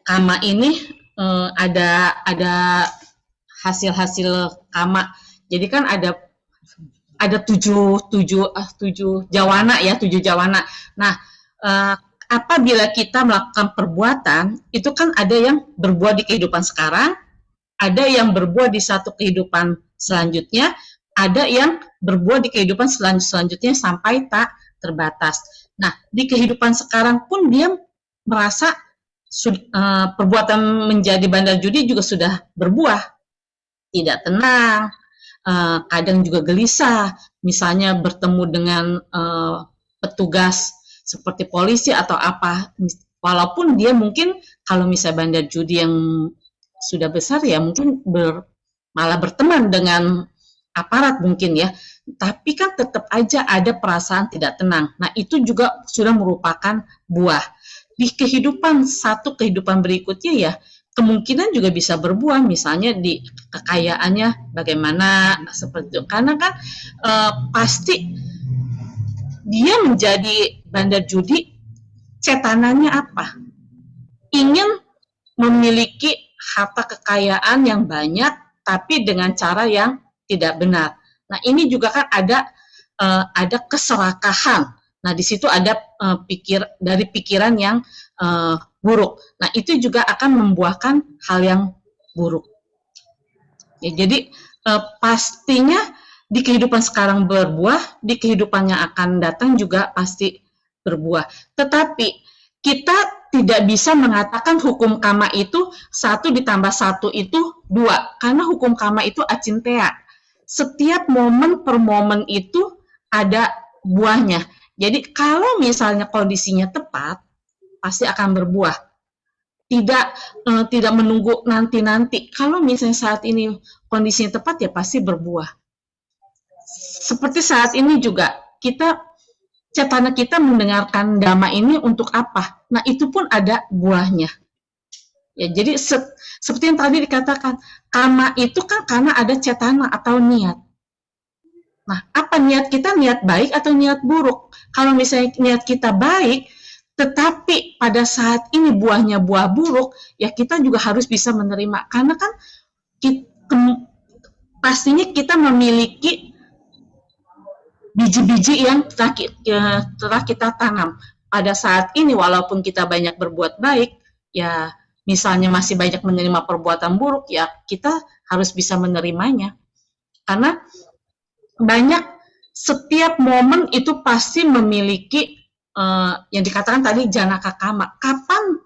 kama ini ada hasil-hasil kama. Jadi kan ada 7 jawana ya, 7 jawana. Nah, apabila kita melakukan perbuatan, itu kan ada yang berbuah di kehidupan sekarang, ada yang berbuah di satu kehidupan selanjutnya, ada yang berbuah di kehidupan selanjutnya sampai tak terbatas. Nah, di kehidupan sekarang pun dia merasa perbuatan menjadi bandar judi juga sudah berbuah, tidak tenang, kadang juga gelisah, misalnya bertemu dengan petugas seperti polisi atau apa, walaupun dia mungkin Kalau misalnya bandar judi yang sudah besar ya mungkin malah berteman dengan aparat mungkin ya. Tapi kan tetap aja ada perasaan tidak tenang. Nah, itu juga sudah merupakan buah. Di kehidupan berikutnya ya, kemungkinan juga bisa berbuah, misalnya di kekayaannya bagaimana, seperti itu. Karena kan pasti dia menjadi bandar judi, cetanannya apa? Ingin memiliki harta kekayaan yang banyak, tapi dengan cara yang tidak benar. Nah, ini juga kan ada keserakahan. Nah, di situ ada dari pikiran yang buruk. Nah, itu juga akan membuahkan hal yang buruk. Ya, jadi pastinya di kehidupan sekarang berbuah, di kehidupan yang akan datang juga pasti berbuah. Tetapi kita tidak bisa mengatakan hukum karma itu 1 ditambah 1 itu 2, karena hukum karma itu acintea. Setiap momen per momen itu ada buahnya. Jadi kalau misalnya kondisinya tepat, pasti akan berbuah. Tidak menunggu nanti-nanti. Kalau misalnya saat ini kondisinya tepat, ya pasti berbuah. Seperti saat ini juga, cetana kita mendengarkan dhamma ini untuk apa? Nah, itu pun ada buahnya. Ya, jadi seperti yang tadi dikatakan, karma itu kan karena ada cetana atau niat. Nah, apa niat kita? Niat baik atau niat buruk? Kalau misalnya niat kita baik, tetapi pada saat ini buahnya buah buruk, ya kita juga harus bisa menerima. Karena kan pastinya kita memiliki biji-biji yang telah kita tanam. Pada saat ini, walaupun kita banyak berbuat baik, ya misalnya masih banyak menerima perbuatan buruk, ya kita harus bisa menerimanya. Karena banyak, setiap momen itu pasti memiliki yang dikatakan tadi janaka kama. Kapan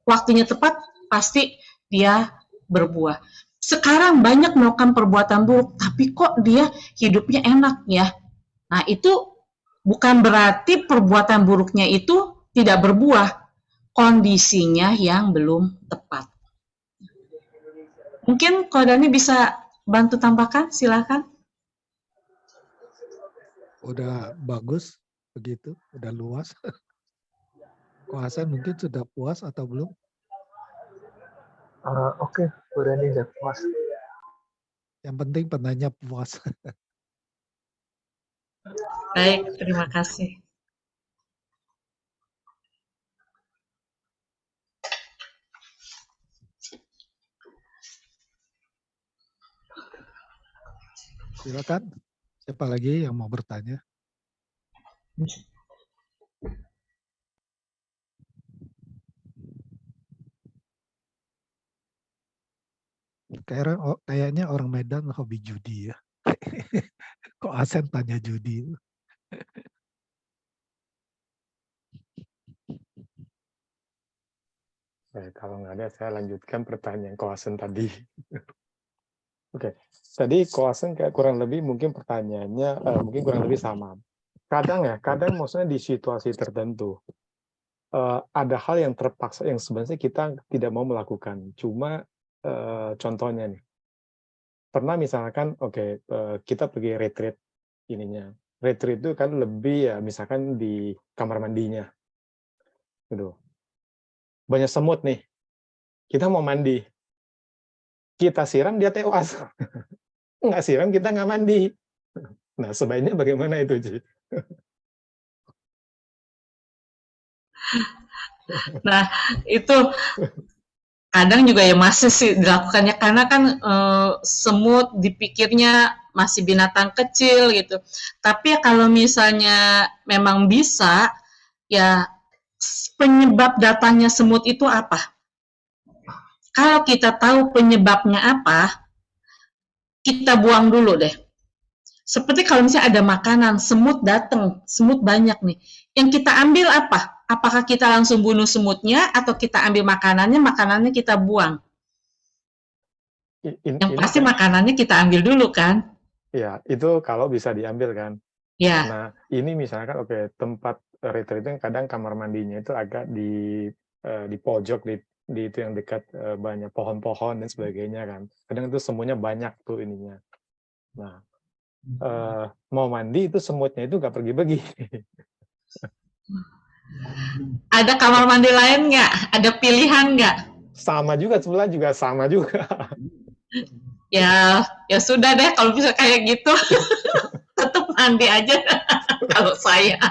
waktunya tepat, pasti dia berbuah. Sekarang banyak melakukan perbuatan buruk, tapi kok dia hidupnya enak ya. Nah, itu bukan berarti perbuatan buruknya itu tidak berbuah. Kondisinya yang belum tepat. Mungkin Kodani bisa bantu tambahkan, silakan. Udah bagus begitu, udah luas. Ko Hasan mungkin sudah puas atau belum? Oke, Kodani udah puas. Yang penting penanya puas. Baik, terima kasih. Silakan. Siapa lagi yang mau bertanya? Kayaknya orang Medan hobi judi ya. Kok Hasan tanya judi? Kalau nggak ada, saya lanjutkan pertanyaan Ko Hasan tadi. Oke, tadi Ko Hasan kayak kurang lebih mungkin pertanyaannya mungkin kurang lebih sama. Kadang maksudnya di situasi tertentu ada hal yang terpaksa yang sebenarnya kita tidak mau melakukan. Cuma contohnya nih, pernah misalkan kita pergi retreat ininya. Retreat itu kan lebih ya misalkan di kamar mandinya. Gitu. Banyak semut nih. Kita mau mandi. Kita siram, dia tewas. Nggak siram, kita nggak mandi. Nah, sebaiknya bagaimana itu, Ji? Nah, itu kadang juga ya masih sih dilakukannya, karena kan semut dipikirnya masih binatang kecil gitu. Tapi ya kalau misalnya memang bisa, ya penyebab datangnya semut itu apa? Kalau kita tahu penyebabnya apa, kita buang dulu deh. Seperti kalau misalnya ada makanan, semut datang, semut banyak nih. Yang kita ambil apa? Apakah kita langsung bunuh semutnya, atau kita ambil makanannya kita buang? Yang pasti makanannya kita ambil dulu kan? Ya, itu kalau bisa diambil kan. Ya. Nah, ini misalkan tempat retreat itu kadang kamar mandinya itu agak di di pojok di itu yang dekat banyak pohon-pohon dan sebagainya kan. Kadang itu semuanya banyak tuh ininya. Nah, mau mandi itu semutnya itu nggak pergi-pergi. Ada kamar mandi lain nggak? Ada pilihan nggak? Sama juga, sebelah juga sama juga. Ya sudah deh kalau bisa kayak gitu. Tetap mandi aja kalau saya.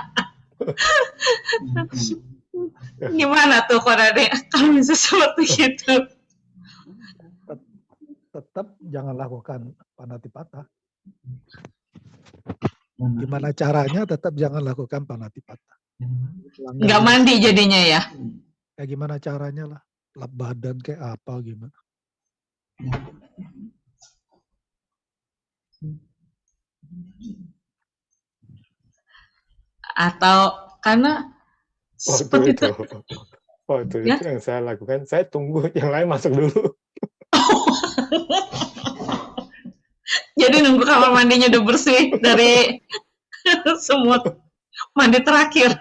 Gimana tuh Korade kalau bisa seperti itu? Tetap jangan lakukan panatipata. Gimana caranya tetap jangan lakukan panatipata. Nggak mandi jadinya ya? Ya gimana caranya lah. Lap badan kayak apa gimana. Atau karena seperti itu. Waktu Ya? itu yang saya lakukan, saya tunggu yang lain masuk dulu. Jadi nunggu kamar mandinya udah bersih dari semut mandi terakhir.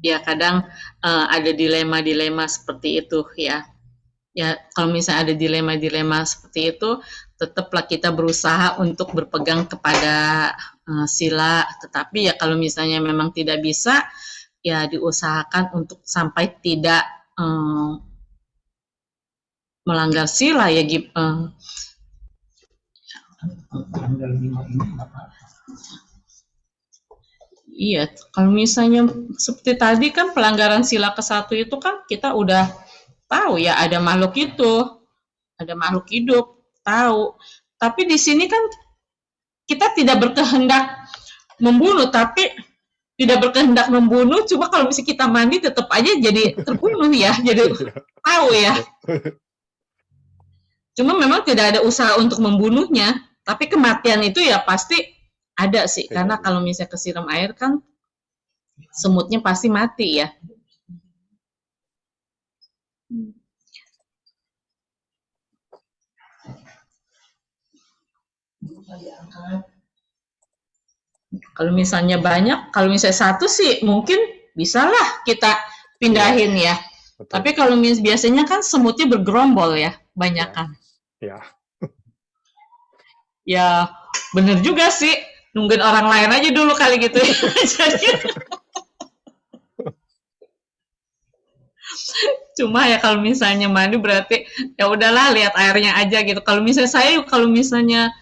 Ya kadang ada dilema-dilema seperti itu ya. Ya kalau misalnya ada dilema-dilema seperti itu, tetaplah kita berusaha untuk berpegang kepada sila. Tetapi ya kalau misalnya memang tidak bisa, ya diusahakan untuk sampai tidak melanggar sila ya. Iya, kalau misalnya seperti tadi kan pelanggaran sila ke-1 itu kan kita udah tahu ya ada makhluk itu, ada makhluk hidup, tahu. Tapi di sini kan kita tidak berkehendak membunuh, tapi tidak berkehendak membunuh, cuma kalau misalnya kita mandi tetap aja jadi terbunuh ya, jadi tahu ya. Cuma memang tidak ada usaha untuk membunuhnya, tapi kematian itu ya pasti ada sih, karena kalau misalnya kesiram air kan semutnya pasti mati ya. Kalau misalnya banyak, kalau misalnya 1 sih mungkin bisalah kita pindahin ya. Betul. Tapi kalau biasanya kan semutnya bergerombol ya, banyakan. Ya. Ya bener juga sih, nungguin orang lain aja dulu kali gitu ya. Cuma ya kalau misalnya mandi berarti ya udahlah lihat airnya aja gitu. Kalau misalnya saya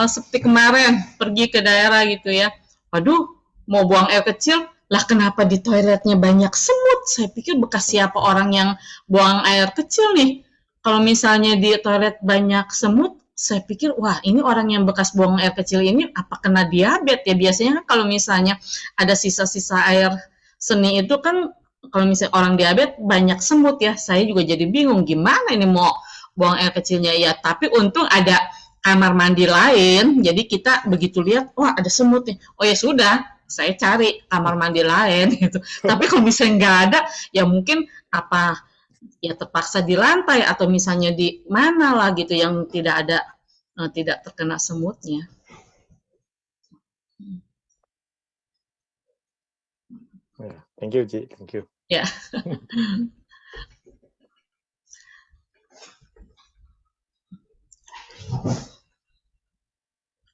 seperti kemarin pergi ke daerah gitu ya, waduh mau buang air kecil, lah kenapa di toiletnya banyak semut? Saya pikir bekas siapa orang yang buang air kecil nih. Kalau misalnya di toilet banyak semut, saya pikir wah ini orang yang bekas buang air kecil ini apa kena diabetes ya. Biasanya kan kalau misalnya ada sisa-sisa air seni itu kan kalau misalnya orang diabetes banyak semut ya. Saya juga jadi bingung gimana ini mau buang air kecilnya ya. Tapi untung ada kamar mandi lain, jadi kita begitu lihat wah ada semut nih. Oh ya sudah, saya cari kamar mandi lain gitu. Tapi kalau misalnya nggak ada, ya mungkin apa ya terpaksa di lantai atau misalnya di mana lah gitu yang tidak ada tidak terkena semutnya. Thank you, Ci. Thank you. Ya.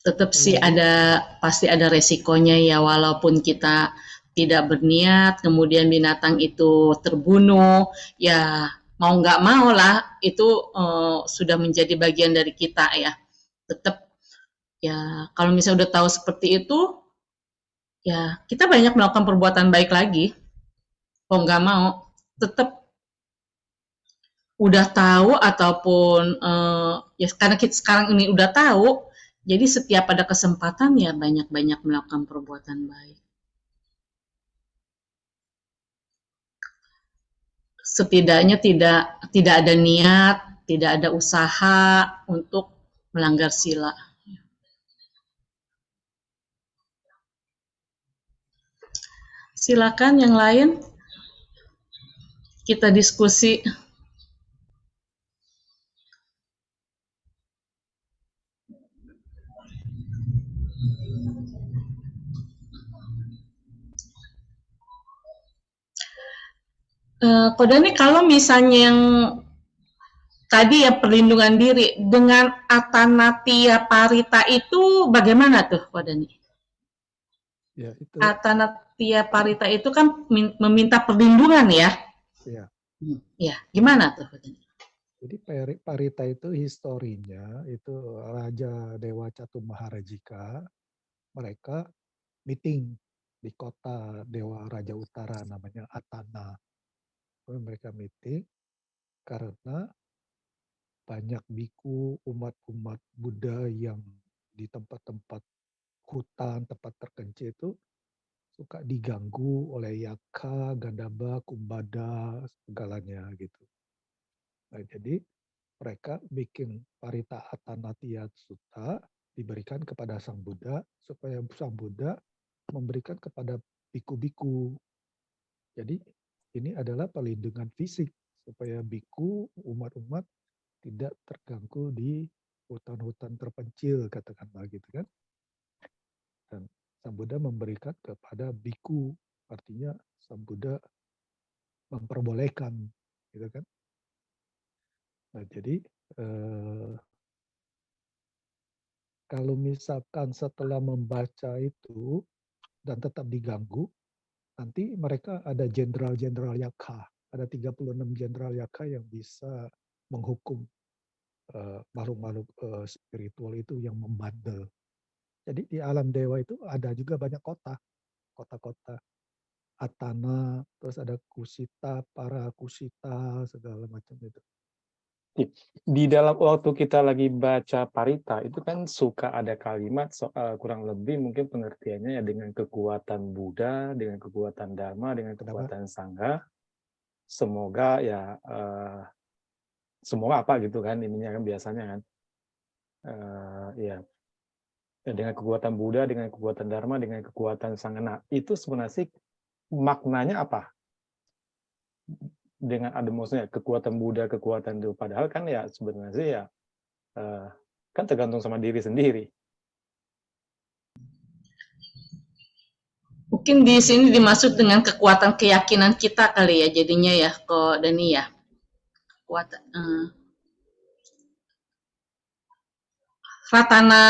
Tetap sih pasti ada resikonya ya, walaupun kita tidak berniat, kemudian binatang itu terbunuh, ya mau nggak mau lah itu sudah menjadi bagian dari kita ya. Tetap ya kalau misalnya udah tahu seperti itu, ya kita banyak melakukan perbuatan baik lagi. Mau nggak mau, tetap udah tahu ataupun ya karena kita sekarang ini udah tahu, jadi setiap ada kesempatan ya banyak-banyak melakukan perbuatan baik. Setidaknya tidak ada niat, tidak ada usaha untuk melanggar sila. Silakan yang lain kita diskusi. Kodani kalau misalnya yang tadi ya perlindungan diri dengan Atanatia Parita itu bagaimana tuh Kodani? Ya, itu Atanatia Parita itu kan meminta perlindungan ya? ya. Ya, gimana tuh Kodani? Jadi Parita itu historinya itu Raja Dewa Catumaharajika, mereka meeting di kota Dewa Raja Utara namanya Atana. Mereka meeting karena banyak biku umat-umat Buddha yang di tempat-tempat hutan, tempat terpencil itu suka diganggu oleh Yaka, Gandaba, Kumbada, segalanya gitu. Nah, jadi mereka bikin Parita Atanatia Sutta diberikan kepada Sang Buddha supaya Sang Buddha memberikan kepada biku-biku. Jadi ini adalah perlindungan fisik supaya biku umat-umat tidak terganggu di hutan-hutan terpencil katakanlah gitu kan. Dan Sang Buddha memberikan kepada biku, artinya Sang Buddha memperbolehkan gitu kan. Nah, jadi kalau misalkan setelah membaca itu dan tetap diganggu, nanti mereka ada jenderal-jenderal Yaka, ada 36 jenderal Yaka yang bisa menghukum makhluk-makhluk spiritual itu yang membandel. Jadi di alam dewa itu ada juga banyak kota-kota. Atana, terus ada Kusita, para Kusita, segala macam itu. Di dalam waktu kita lagi baca Parita itu kan suka ada kalimat kurang lebih mungkin pengertiannya ya dengan kekuatan Buddha, dengan kekuatan Dharma, dengan kekuatan Sangha, semoga ya semoga apa gitu kan ininya kan biasanya kan ya dengan kekuatan Buddha, dengan kekuatan Dharma, dengan kekuatan Sangha. Nah, itu sebenarnya maknanya apa? Dengan ada maksudnya kekuatan Buddha, kekuatan itu padahal kan ya sebenarnya ya kan tergantung sama diri sendiri. Mungkin di sini dimaksud dengan kekuatan keyakinan kita kali ya jadinya ya kok Dani ya. Kekuatan Ratana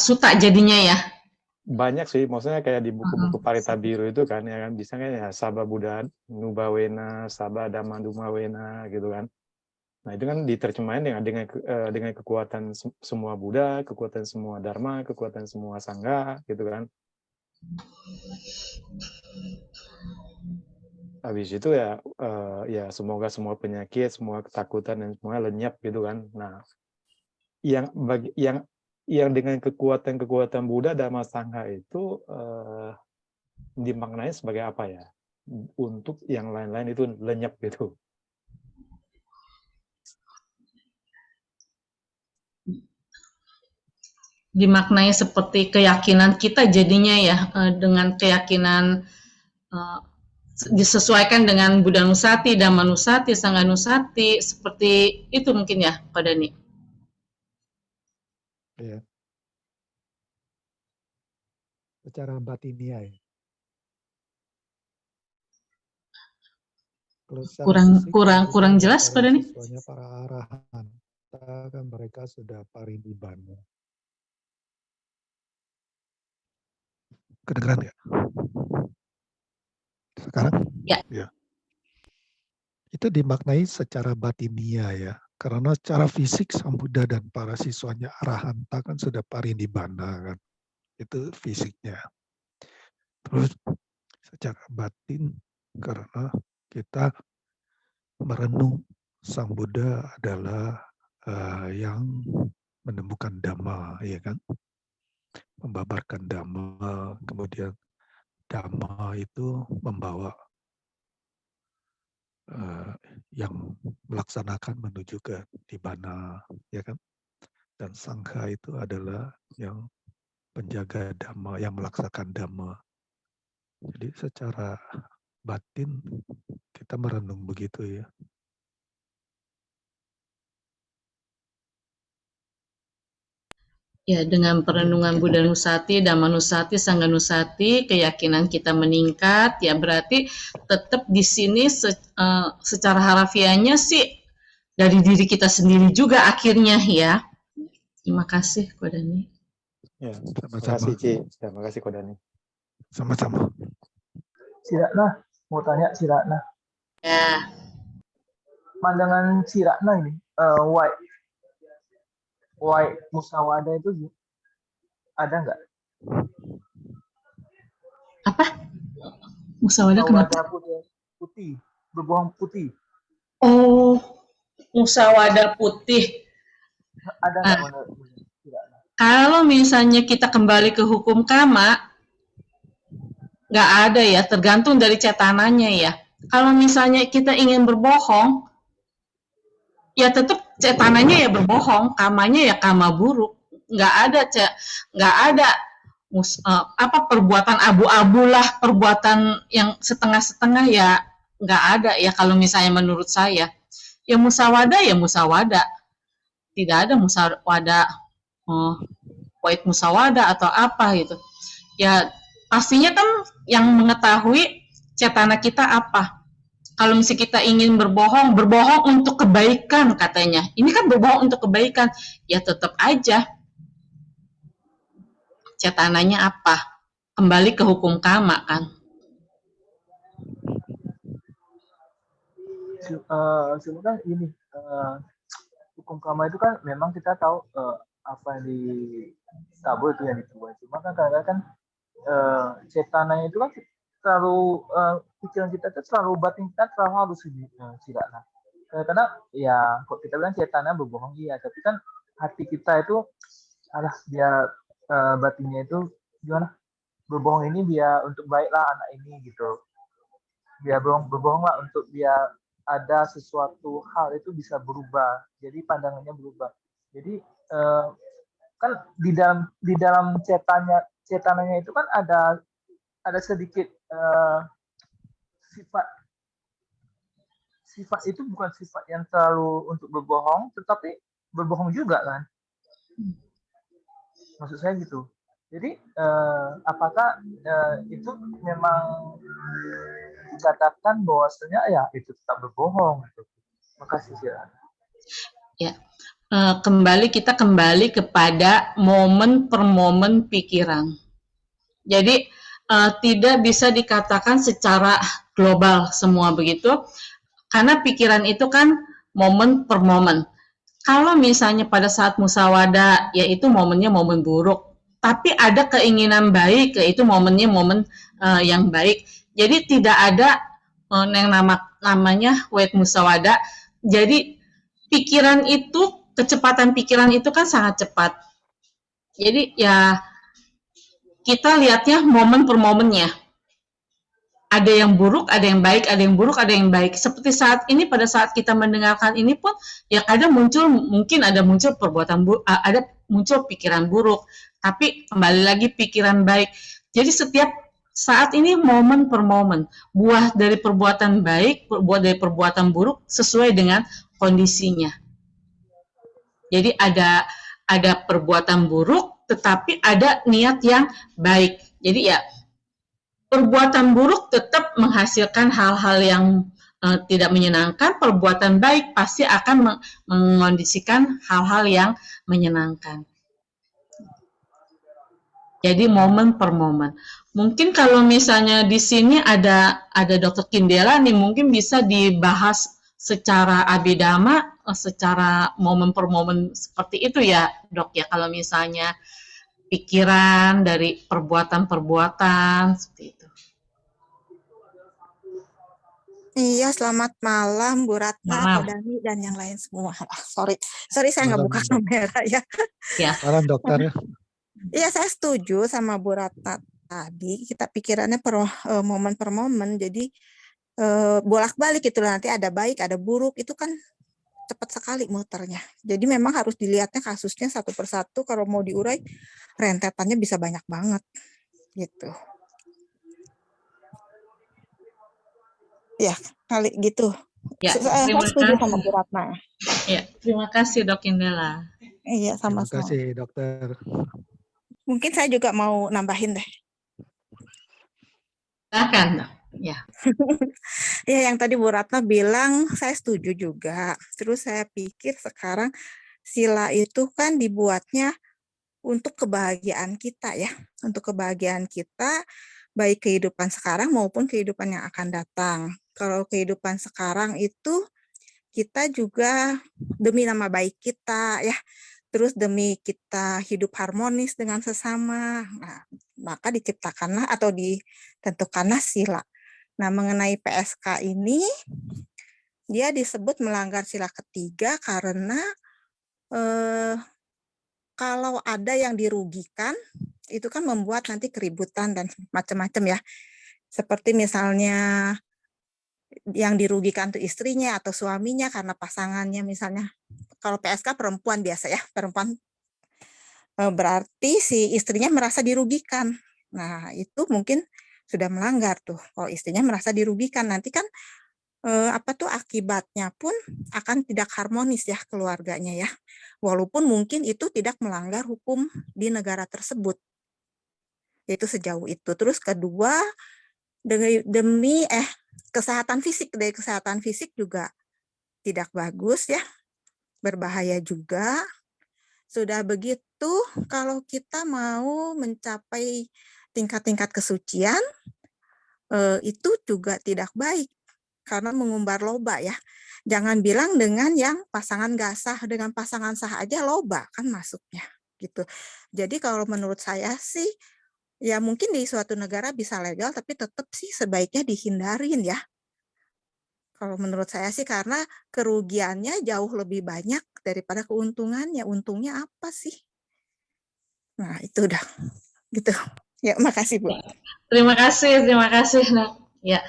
Sutta jadinya ya. Banyak sih, maksudnya kayak di buku-buku Parita Biru itu kan ya kan bisa kan ya Sabha Buddha Nubawena, Sabha Dhamma Dumawena gitu kan. Nah, itu kan diterjemahin dengan kekuatan semua Buddha, kekuatan semua Dharma, kekuatan semua Sangha gitu kan. Habis itu ya ya semoga semua penyakit, semua ketakutan dan semuanya lenyap gitu kan. Nah, yang dengan kekuatan Buddha Dhamma Sangha itu dimaknai sebagai apa ya? Untuk yang lain-lain itu lenyap gitu. Dimaknai seperti keyakinan kita jadinya ya dengan keyakinan disesuaikan dengan Buddha Nusati, Dhamma Nusati, Sangha Nusati seperti itu mungkin ya Pak Dani. Ya. Secara batiniah ya. Kurang jelas Pak Dani. Siswanya para arahan, kan mereka sudah parinibbana. Kedengeran ya? Sekarang? Ya. Itu dimaknai secara batiniah ya. Karena secara fisik Sang Buddha dan para siswanya arahanta kan sudah parinibbana kan. Itu fisiknya. Terus secara batin karena kita merenung Sang Buddha adalah yang menemukan Dhamma, ya kan? Membabarkan Dhamma, kemudian Dhamma itu membawa yang melaksanakan menuju ke Nibbana, ya kan? Dan Sangha itu adalah yang penjaga Dhamma, yang melaksanakan Dhamma. Jadi secara batin kita merenung begitu ya. Ya, dengan perenungan Buddha Nusati, Dhamma Nusati, Sangha Nusati, keyakinan kita meningkat, ya berarti tetap di sini secara harafiahnya sih dari diri kita sendiri juga akhirnya ya. Terima kasih, Kodani. Ya, terima Sama-sama. kasih Ci. Terima kasih Kodani. Sama-sama. Si Ratna, mau tanya si Ratna. Ya, Pandangan si Ratna ini, white musawada itu ada nggak? apa? Musyawarah kenapa? Musawada putih, berbohong putih. Oh, musyawarah putih. Ada nggak menurut si Ratna? Kalau misalnya kita kembali ke hukum kama, nggak ada ya, tergantung dari cetananya ya. Kalau misalnya kita ingin berbohong, ya tetap cetananya ya berbohong, kamanya ya kama buruk. Nggak ada perbuatan abu-abu lah, perbuatan yang setengah-setengah ya nggak ada ya kalau misalnya menurut saya. Ya musawada, tidak ada musawada white musawada atau apa gitu. Ya pastinya kan yang mengetahui cetana kita apa. Kalau misalnya kita ingin berbohong untuk kebaikan katanya. Ini kan berbohong untuk kebaikan, ya tetap aja cetananya apa. Kembali ke hukum kama kan. Sebenarnya ini hukum kama itu kan memang kita tahu apa yang di tabu itu yang dibuat. Cuma kan kadang-kadang kan cetananya itu kan terlalu pikiran kita itu terlalu batin kita terlalu halus tidak. Nah, karena ya kok kita bilang cetananya berbohong iya, tapi kan hati kita itu dia batinnya itu gimana? Berbohong ini biar untuk baiklah anak ini gitu. Biar berbohong lah untuk biar ada sesuatu hal itu bisa berubah. Jadi pandangannya berubah. Jadi kan di dalam cetananya itu kan ada sedikit sifat itu bukan sifat yang terlalu untuk berbohong, tetapi berbohong juga kan. Maksud saya gitu. Jadi apakah itu memang dikatakan bahwasanya ya itu tetap berbohong? Gitu. Makasih sih. Ya, kita kembali kepada momen per momen pikiran. Jadi tidak bisa dikatakan secara global semua begitu, karena pikiran itu kan momen per momen. Kalau misalnya pada saat musawada, yaitu momennya momen buruk, tapi ada keinginan baik, yaitu momennya momen yang baik. Jadi tidak ada yang namanya white musawada. Jadi pikiran itu, kecepatan pikiran itu kan sangat cepat. Jadi ya kita lihatnya momen per momennya. Ada yang buruk, ada yang baik, ada yang buruk, ada yang baik. Seperti saat ini, pada saat kita mendengarkan ini pun, ya kadang mungkin ada muncul perbuatan buruk, ada muncul pikiran buruk. Tapi kembali lagi pikiran baik. Jadi setiap saat ini momen per momen. Buah dari perbuatan baik, buah dari perbuatan buruk sesuai dengan kondisinya. Jadi ada perbuatan buruk, tetapi ada niat yang baik. Jadi ya perbuatan buruk tetap menghasilkan hal-hal yang tidak menyenangkan. Perbuatan baik pasti akan mengondisikan hal-hal yang menyenangkan. Jadi momen per momen. Mungkin kalau misalnya di sini ada Dr. Kindela nih, mungkin bisa dibahas secara abidama, secara momen per momen seperti itu ya, Dok ya. Kalau misalnya pikiran dari perbuatan-perbuatan seperti itu. Iya, selamat malam Bu Ratna, Kodani, dan yang lain semua. Sorry saya nggak buka kamera ya. Ya. Malam dokter ya. Iya, saya setuju sama Bu Ratna tadi. Kita pikirannya momen per momen, jadi bolak-balik itu nanti ada baik, ada buruk, itu kan cepat sekali muternya. Jadi memang harus dilihatnya kasusnya satu persatu. Kalau mau diurai, rentetannya bisa banyak banget, gitu. Ya, kali gitu. Ya, saya setuju sama Bu Ratna. Ya, terima kasih Dok Indela. Iya, Terima sama-sama. kasih, dokter. Mungkin saya juga mau nambahin deh. Silakan. Ya. Ya, yang tadi Bu Ratna bilang, saya setuju juga. Terus saya pikir sekarang sila itu kan dibuatnya untuk kebahagiaan kita ya. Untuk kebahagiaan kita, baik kehidupan sekarang maupun kehidupan yang akan datang. Kalau kehidupan sekarang itu kita juga demi nama baik kita ya, terus demi kita hidup harmonis dengan sesama. Nah, maka diciptakanlah atau ditentukanlah sila. Nah, mengenai PSK ini, dia disebut melanggar sila ketiga karena kalau ada yang dirugikan, itu kan membuat nanti keributan dan macam-macam ya. Seperti misalnya yang dirugikan itu istrinya atau suaminya karena pasangannya misalnya. Kalau PSK perempuan biasa ya, perempuan berarti si istrinya merasa dirugikan. Nah, itu mungkin sudah melanggar tuh. Kalau istrinya merasa dirugikan, nanti kan akibatnya pun akan tidak harmonis ya keluarganya ya. Walaupun mungkin itu tidak melanggar hukum di negara tersebut. Yaitu sejauh itu. Terus kedua, demi kesehatan fisik, dari kesehatan fisik juga tidak bagus ya. Berbahaya juga. Sudah begitu, kalau kita mau mencapai tingkat-tingkat kesucian, itu juga tidak baik karena mengumbar loba ya. Jangan bilang dengan yang pasangan gak sah, dengan pasangan sah aja loba kan masuknya gitu. Jadi kalau menurut saya sih, ya mungkin di suatu negara bisa legal, tapi tetap sih sebaiknya dihindarin ya. Kalau menurut saya sih karena kerugiannya jauh lebih banyak daripada keuntungannya. Untungnya apa sih? Nah itu udah gitu. Ya makasih Bu. Terima kasih. Nah, ya.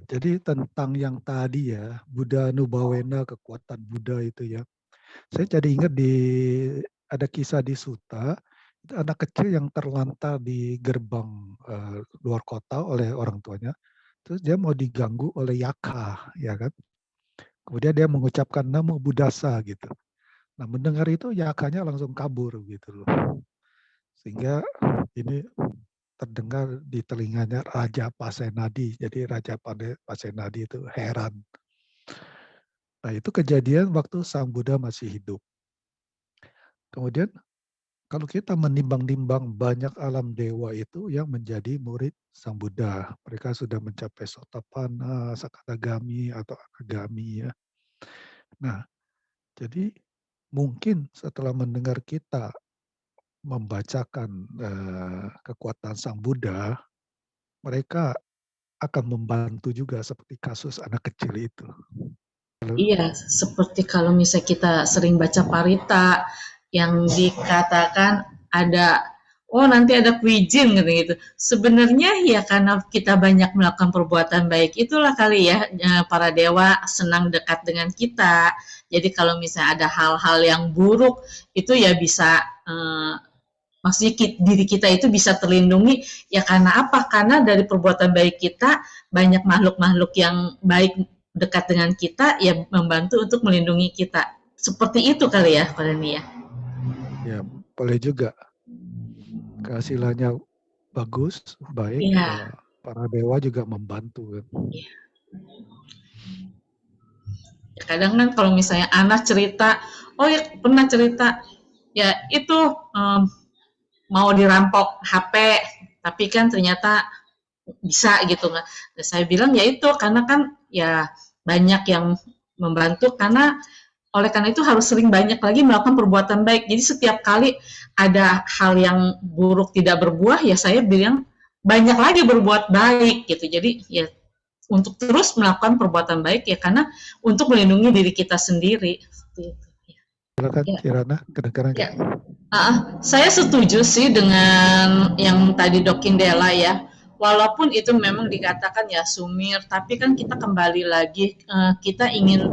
Jadi tentang yang tadi ya, Buddha Nubawena, kekuatan Buddha itu ya. Saya jadi ingat ada kisah di Suta, itu anak kecil yang terlantar di gerbang luar kota oleh orang tuanya. Terus dia mau diganggu oleh yaka, ya kan. Kemudian dia mengucapkan Namo Buddhasa gitu. Nah, mendengar itu yakanya langsung kabur gitu loh. Sehingga ini terdengar di telinganya Raja Pasenadi. Jadi Raja Pasenadi itu heran. Nah, itu kejadian waktu Sang Buddha masih hidup. Kemudian kalau kita menimbang-nimbang banyak alam dewa itu yang menjadi murid Sang Buddha. Mereka sudah mencapai Sotapanna, Sakadagami atau Akagami ya. Nah, jadi mungkin setelah mendengar kita membacakan kekuatan Sang Buddha, mereka akan membantu juga seperti kasus anak kecil itu. Iya, seperti kalau misalnya kita sering baca parita yang dikatakan ada, oh nanti ada kwijin gitu. Sebenarnya ya karena kita banyak melakukan perbuatan baik itulah kali ya para dewa senang dekat dengan kita. Jadi kalau misalnya ada hal-hal yang buruk itu ya bisa maksudnya diri kita itu bisa terlindungi ya karena apa? Karena dari perbuatan baik kita banyak makhluk-makhluk yang baik dekat dengan kita ya membantu untuk melindungi kita. Seperti itu kali ya, Pak Dani ya. Ya, boleh juga. Kehasilnya bagus, baik. Iya. Para dewa juga membantu. Iya. Kadang kan kalau misalnya anak cerita, oh ya pernah cerita, ya itu mau dirampok HP, tapi kan ternyata bisa gitu kan. Saya bilang ya itu karena kan ya banyak yang membantu karena oleh karena itu harus sering banyak lagi melakukan perbuatan baik. Jadi setiap kali ada hal yang buruk tidak berbuah ya saya bilang banyak lagi berbuat baik gitu. Jadi ya untuk terus melakukan perbuatan baik ya karena untuk melindungi diri kita sendiri. Silakan Ya. Kirana, kedengaran ya. Saya setuju sih dengan yang tadi Dok Indela ya. Walaupun itu memang dikatakan ya sumir, tapi kan kita kembali lagi kita ingin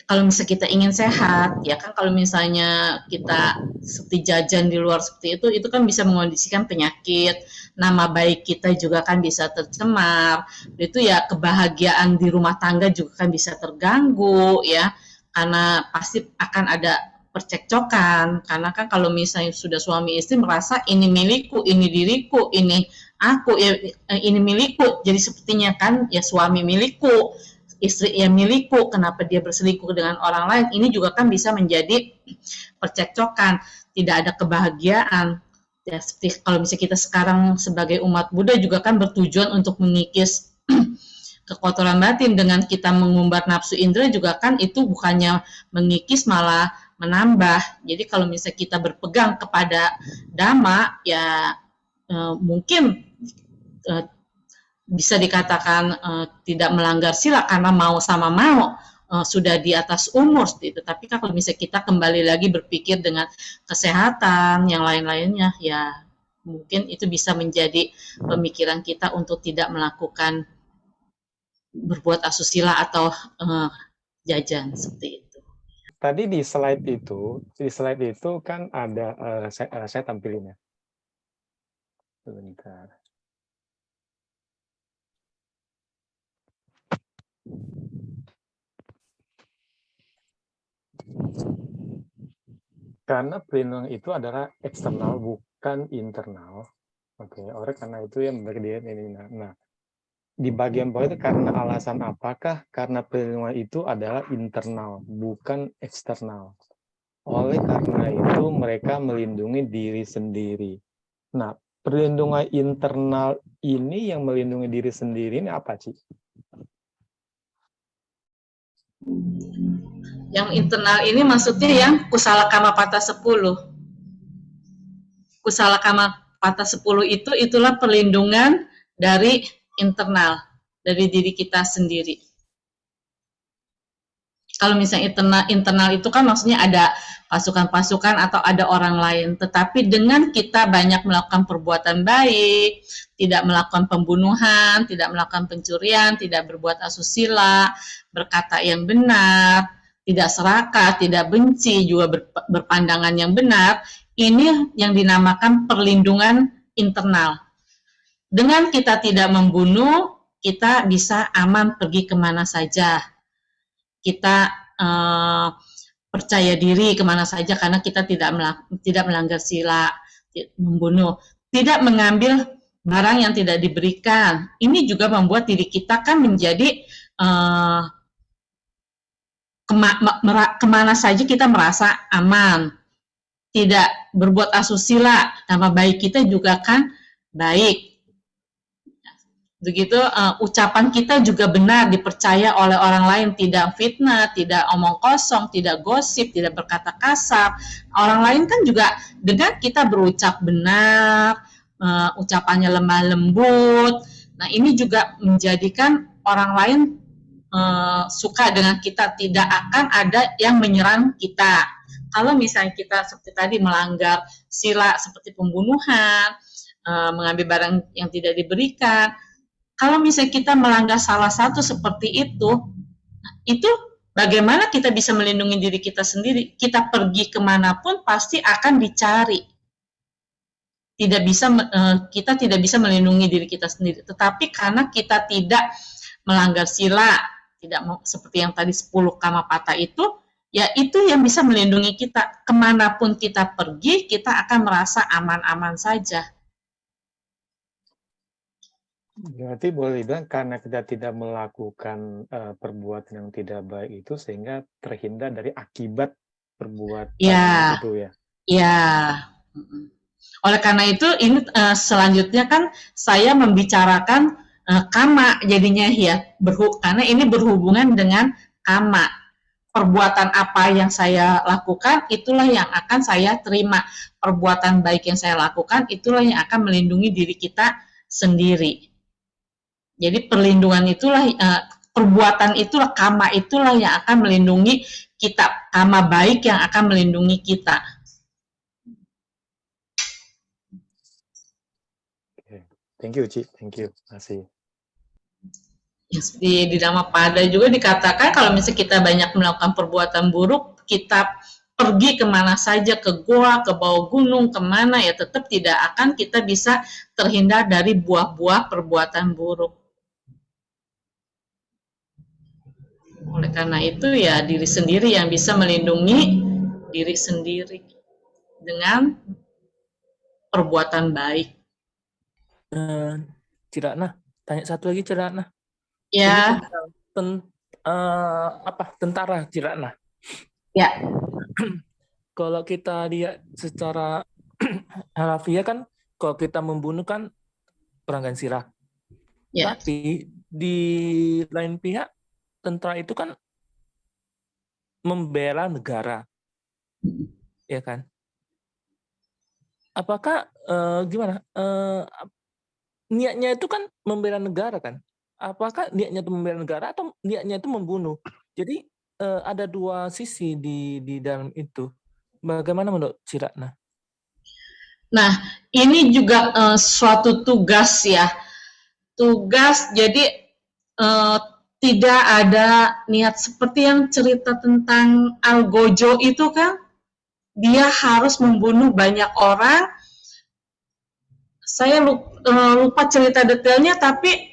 kalau misalnya kita ingin sehat, ya kan kalau misalnya kita seperti jajan di luar seperti itu kan bisa mengondisikan penyakit, nama baik kita juga kan bisa tercemar, itu ya kebahagiaan di rumah tangga juga kan bisa terganggu ya. karena pasti akan ada percekcokan, karena kan kalau misalnya sudah suami istri merasa ini milikku, ini diriku, ini aku, ya, ini milikku, jadi sepertinya kan ya suami milikku, istri yang milikku, kenapa dia berselingkuh dengan orang lain, ini juga kan bisa menjadi percekcokan, tidak ada kebahagiaan. Ya, seperti kalau misalnya kita sekarang sebagai umat Buddha juga kan bertujuan untuk mengikis kekotoran batin, dengan kita mengumbar nafsu indera juga kan itu bukannya mengikis malah menambah. Jadi kalau misalnya kita berpegang kepada Dhamma, ya mungkin bisa dikatakan tidak melanggar sila karena mau sama mau sudah di atas umur gitu. Tapi kalau misalnya kita kembali lagi berpikir dengan kesehatan yang lain-lainnya, ya mungkin itu bisa menjadi pemikiran kita untuk tidak melakukan berbuat asusila atau jajan seperti itu. Tadi di slide itu kan ada saya tampilin ya. Sebentar. Karena perlindungan itu adalah eksternal bukan internal. Oke, oleh karena itu yang bagian ini. Nah, di bagian bawah itu karena alasan apakah? Karena perlindungan itu adalah internal, bukan eksternal. Oleh karena itu mereka melindungi diri sendiri. Nah, perlindungan internal ini yang melindungi diri sendiri ini apa, Ci? Yang internal ini maksudnya yang kusala kama pata 10. Kusala kama pata 10 itulah perlindungan dari internal, dari diri kita sendiri. Kalau misalnya internal itu kan maksudnya ada pasukan-pasukan atau ada orang lain. Tetapi dengan kita banyak melakukan perbuatan baik, tidak melakukan pembunuhan, tidak melakukan pencurian, tidak berbuat asusila, berkata yang benar, tidak serakah, tidak benci, juga berpandangan yang benar, ini yang dinamakan perlindungan internal. Dengan kita tidak membunuh, kita bisa aman pergi kemana saja. Kita percaya diri kemana saja karena kita tidak melanggar sila, membunuh, tidak mengambil barang yang tidak diberikan. Ini juga membuat diri kita kan menjadi kemana saja kita merasa aman. Tidak berbuat asusila, nama baik kita juga kan baik. Begitu ucapan kita juga benar, dipercaya oleh orang lain, tidak fitnah, tidak omong kosong, tidak gosip, tidak berkata kasar. Orang lain kan juga dengan kita berucap benar, ucapannya lemah lembut. Nah, ini juga menjadikan orang lain suka dengan kita, tidak akan ada yang menyerang kita. Kalau misalnya kita seperti tadi melanggar sila seperti pembunuhan, mengambil barang yang tidak diberikan, kalau misalnya kita melanggar salah satu seperti itu bagaimana kita bisa melindungi diri kita sendiri? Kita pergi kemanapun pasti akan dicari. Kita tidak bisa melindungi diri kita sendiri. Tetapi karena kita tidak melanggar sila, tidak seperti yang tadi 10 kama pata itu, ya itu yang bisa melindungi kita. Kemanapun kita pergi, kita akan merasa aman-aman saja. Berarti boleh dibilang karena kita tidak melakukan perbuatan yang tidak baik itu sehingga terhindar dari akibat perbuatan itu ya. Ya. Oleh karena itu ini selanjutnya kan saya membicarakan kama jadinya ya, karena ini berhubungan dengan kama. Perbuatan apa yang saya lakukan itulah yang akan saya terima. Perbuatan baik yang saya lakukan itulah yang akan melindungi diri kita sendiri. Jadi perlindungan itulah, perbuatan itulah, kama itulah yang akan melindungi kita. Kama baik yang akan melindungi kita. Okay. Thank you, Ci. Thank you. Masih. Di Dhammapada juga dikatakan kalau misalnya kita banyak melakukan perbuatan buruk, kita pergi kemana saja, ke goa, ke bawah gunung, kemana, ya tetap tidak akan kita bisa terhindar dari buah-buah perbuatan buruk. Oleh karena itu ya diri sendiri yang bisa melindungi diri sendiri dengan perbuatan baik. Cirakna, tanya satu lagi Cirakna. Ini Ya, tentang tentara Cirakna. ya, Kalau kita lihat secara harafiah kan, kalau kita membunuh kan pelanggan sirah. ya. Tapi di lain pihak, tentara itu kan membela negara, ya kan? Apakah gimana? Niatnya itu kan membela negara kan? Apakah niatnya itu membela negara atau niatnya itu membunuh? Jadi ada dua sisi di dalam itu. Bagaimana menurut Cirakna? Nah, ini juga suatu tugas ya. Tugas, jadi tidak ada niat seperti yang cerita tentang Algojo itu kan, dia harus membunuh banyak orang. Saya lupa cerita detailnya, tapi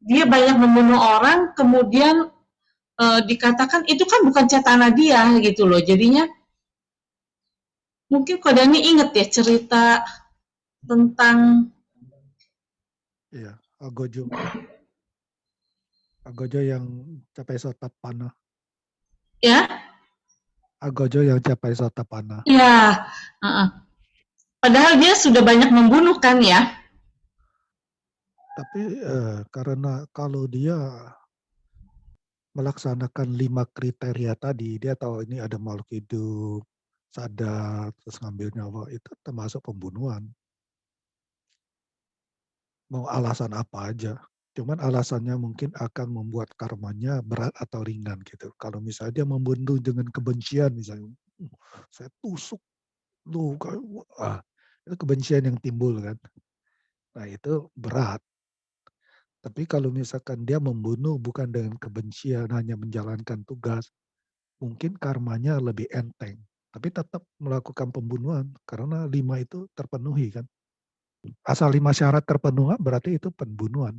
dia banyak membunuh orang, kemudian dikatakan itu kan bukan cetana dia gitu loh. Jadinya mungkin Kodani inget ya cerita tentang Iya, Algojo. Algojo yang capai Sotapana. ya, Algojo yang capai Sotapana. ya. Padahal dia sudah banyak membunuh kan ya. Tapi karena kalau dia melaksanakan 5 kriteria tadi, dia tahu ini ada makhluk hidup, sadar, terus ngambil nyawa, itu termasuk pembunuhan. Mau alasan apa aja. Cuman alasannya mungkin akan membuat karmanya berat atau ringan gitu. Kalau misalnya dia membunuh dengan kebencian misalnya, saya tusuk lu, itu kebencian yang timbul kan. Nah itu berat. Tapi kalau misalkan dia membunuh bukan dengan kebencian, hanya menjalankan tugas, mungkin karmanya lebih enteng. Tapi tetap melakukan pembunuhan karena 5 itu terpenuhi kan. Asal 5 syarat terpenuhi berarti itu pembunuhan.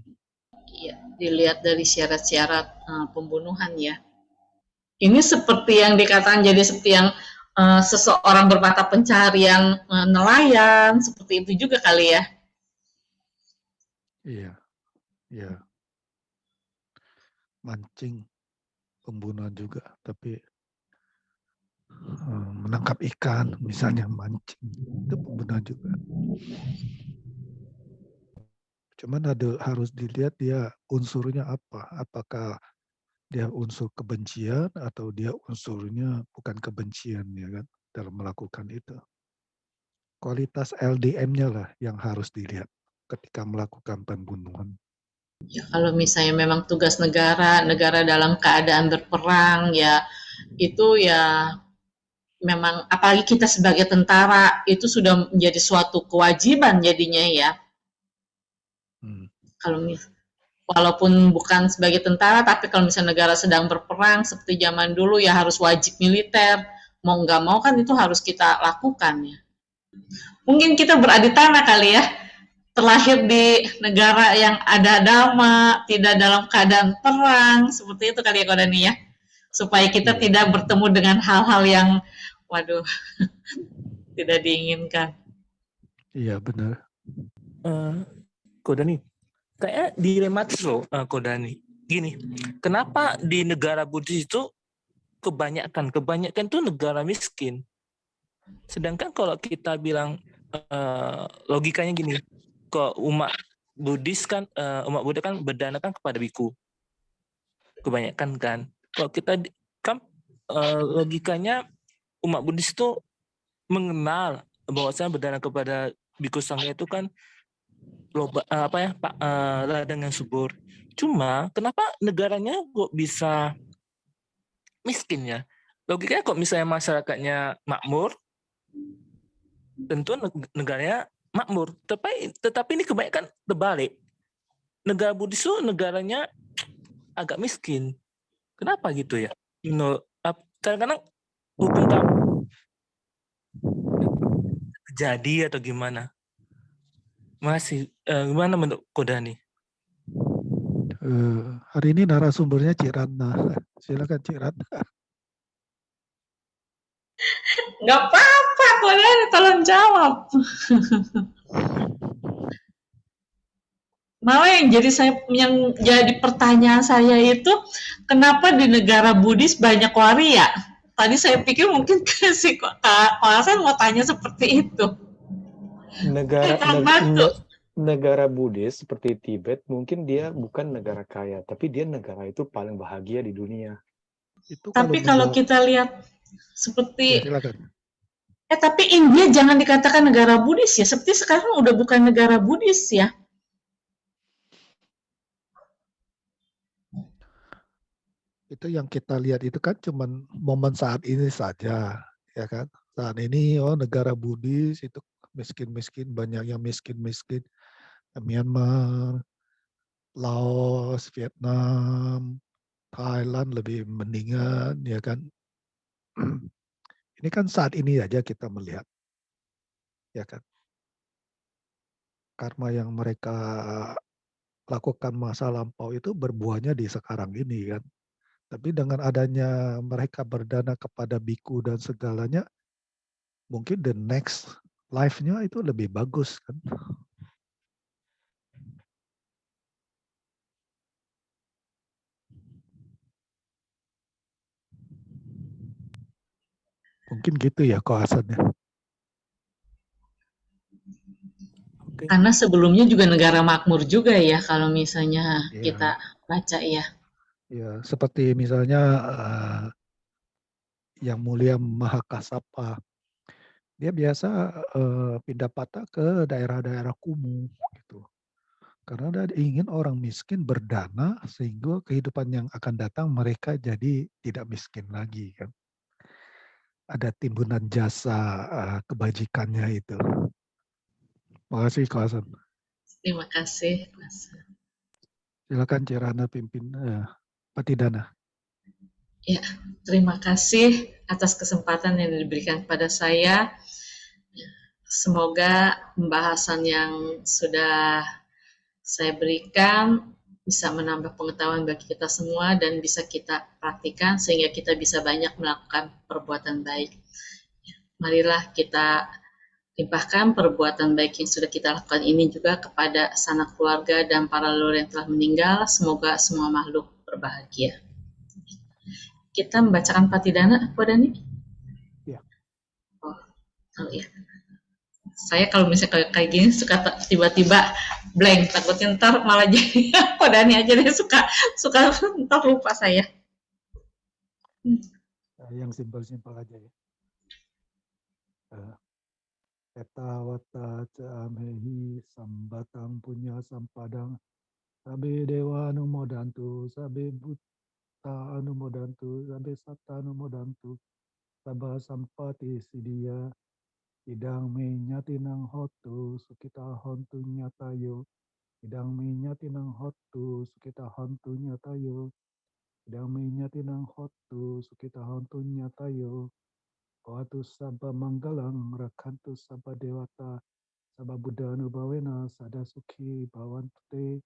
Iya, dilihat dari syarat-syarat pembunuhan ya. Ini seperti yang dikatakan, jadi seperti yang seseorang bermata pencaharian nelayan, seperti itu juga kali ya. Iya, iya. Mancing, pembunuhan juga. Tapi menangkap ikan, misalnya mancing, itu pembunuhan juga. Cuman harus dilihat dia unsurnya apa. Apakah dia unsur kebencian atau dia unsurnya bukan kebencian ya kan dalam melakukan itu. Kualitas LDM-nya lah yang harus dilihat ketika melakukan pembunuhan. Ya, kalau misalnya memang tugas negara, negara dalam keadaan berperang ya, itu ya memang apalagi kita sebagai tentara itu sudah menjadi suatu kewajiban jadinya ya. Kalau walaupun bukan sebagai tentara, tapi kalau misalnya negara sedang berperang seperti zaman dulu ya harus wajib militer, mau nggak mau kan itu harus kita lakukan ya. Mungkin kita beradi tanah kali ya, terlahir di negara yang ada dhamma, tidak dalam keadaan perang, seperti itu kali ya Kodani ya, supaya kita tidak bertemu dengan hal-hal yang waduh tidak diinginkan. Iya benar. Kodani, kayak dilematis loh Kodani. Gini, kenapa di negara Buddhis itu kebanyakan tuh negara miskin. Sedangkan kalau kita bilang logikanya gini, kok umat Buddhis kan umat Buddha kan berdana kan kepada biku. Kebanyakan kan. Kalau kita kan logikanya umat Buddhis itu mengenal bahwasanya berdana kepada biku sangga itu kan ladang yang subur. Cuma kenapa negaranya kok bisa miskin ya? Logikanya kok misalnya masyarakatnya makmur, tentu negaranya makmur. Tetapi ini kebanyakan terbalik. Negara Buddhis itu negaranya agak miskin. Kenapa gitu ya? Kadang-kadang hukum terjadi atau gimana? Masih gimana menurut Kodani? Hari ini narasumbernya Cik Ratna. Silakan Cik Ratna. Nggak apa-apa, kalian tolong jawab. Malah yang jadi pertanyaan saya itu, kenapa di negara Buddhis banyak waria? Tadi saya pikir mungkin si Koasan mau tanya seperti itu. Negara Buddhis seperti Tibet mungkin dia bukan negara kaya, tapi dia negara itu paling bahagia di dunia. Itu Tapi kalau kita lihat seperti ya, silakan. Tapi India jangan dikatakan negara Buddhis ya, seperti sekarang udah bukan negara Buddhis ya. Itu yang kita lihat itu kan cuman momen saat ini saja, ya kan? Saat ini negara Buddhis itu miskin-miskin, banyak yang miskin-miskin. Myanmar, Laos, Vietnam, Thailand lebih mendingan, ya kan? Ini kan saat ini aja kita melihat, ya kan? Karma yang mereka lakukan masa lampau itu berbuahnya di sekarang ini kan. Tapi dengan adanya mereka berdana kepada biku dan segalanya, mungkin the next life-nya itu lebih bagus kan. Mungkin gitu ya koasannya. Okay. Karena sebelumnya juga negara makmur juga ya kalau misalnya kita baca ya. Ya, seperti misalnya Yang Mulia Mahakasapa, dia biasa pindah patah ke daerah-daerah kumuh gitu. Karena dia ingin orang miskin berdana sehingga kehidupan yang akan datang mereka jadi tidak miskin lagi kan. Ada timbunan jasa kebajikannya itu. Makasih kawasan. Terima kasih. Silakan Cirana pimpin Patidana. Ya, terima kasih atas kesempatan yang diberikan kepada saya. Semoga pembahasan yang sudah saya berikan bisa menambah pengetahuan bagi kita semua dan bisa kita praktikkan sehingga kita bisa banyak melakukan perbuatan baik. Marilah kita limpahkan perbuatan baik yang sudah kita lakukan ini juga kepada sanak keluarga dan para leluhur yang telah meninggal. Semoga semua makhluk berbahagia. Kita membacakan Patidana, Pak Dani? Ya. Oh iya. Saya kalau misalnya kayak gini suka tiba-tiba blank, takutnya ntar malah jadi Pak Dani aja deh suka ntar lupa saya. Yang simpel-simpel aja ya. Etawata camehi sambatang punya sampadang sabe dewa anumodantu sabe buta anumodantu sabe satta anumodantu sabah sampati sidia idang menyatinang hotu sukita hontu nyatayo idang menyatinang hotu sukita hontu nyatayo idang menyatinang hotu sukita hontu nyatayo Kawatu sabba manggalang rakantu sabba dewata sabba buddha anubhavena sada sukhi bhavantu te.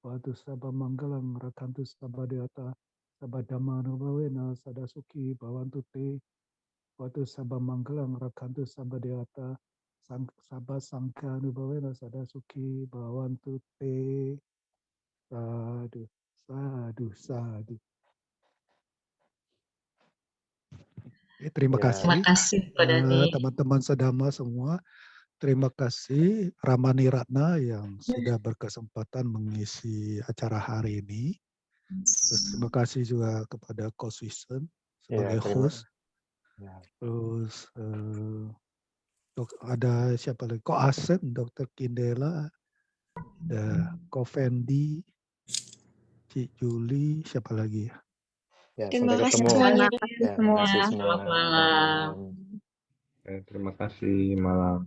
Kawatu sabba manggalang rakantu sabba dewata sabba dhamma anubhavena sada sukhi bhavantu te. Kawatu sabba manggalang rakantu sabba dewata sabba sangha anubhavena sada sukhi bhavantu te. Sadu, sadu, sadu. Terima kasih. Terima kasih Pak Dani. Teman-teman sedama semua. Terima kasih Ramani Ratna yang sudah berkesempatan mengisi acara hari ini. Terima kasih juga kepada Coach Wison sebagai host. Terus ada siapa lagi? Ko Asep, Dr. Kindela, Ko Fendi, Cik Juli, siapa lagi ya? Terima kasih semuanya. semua. Selamat malam. Terima kasih malam.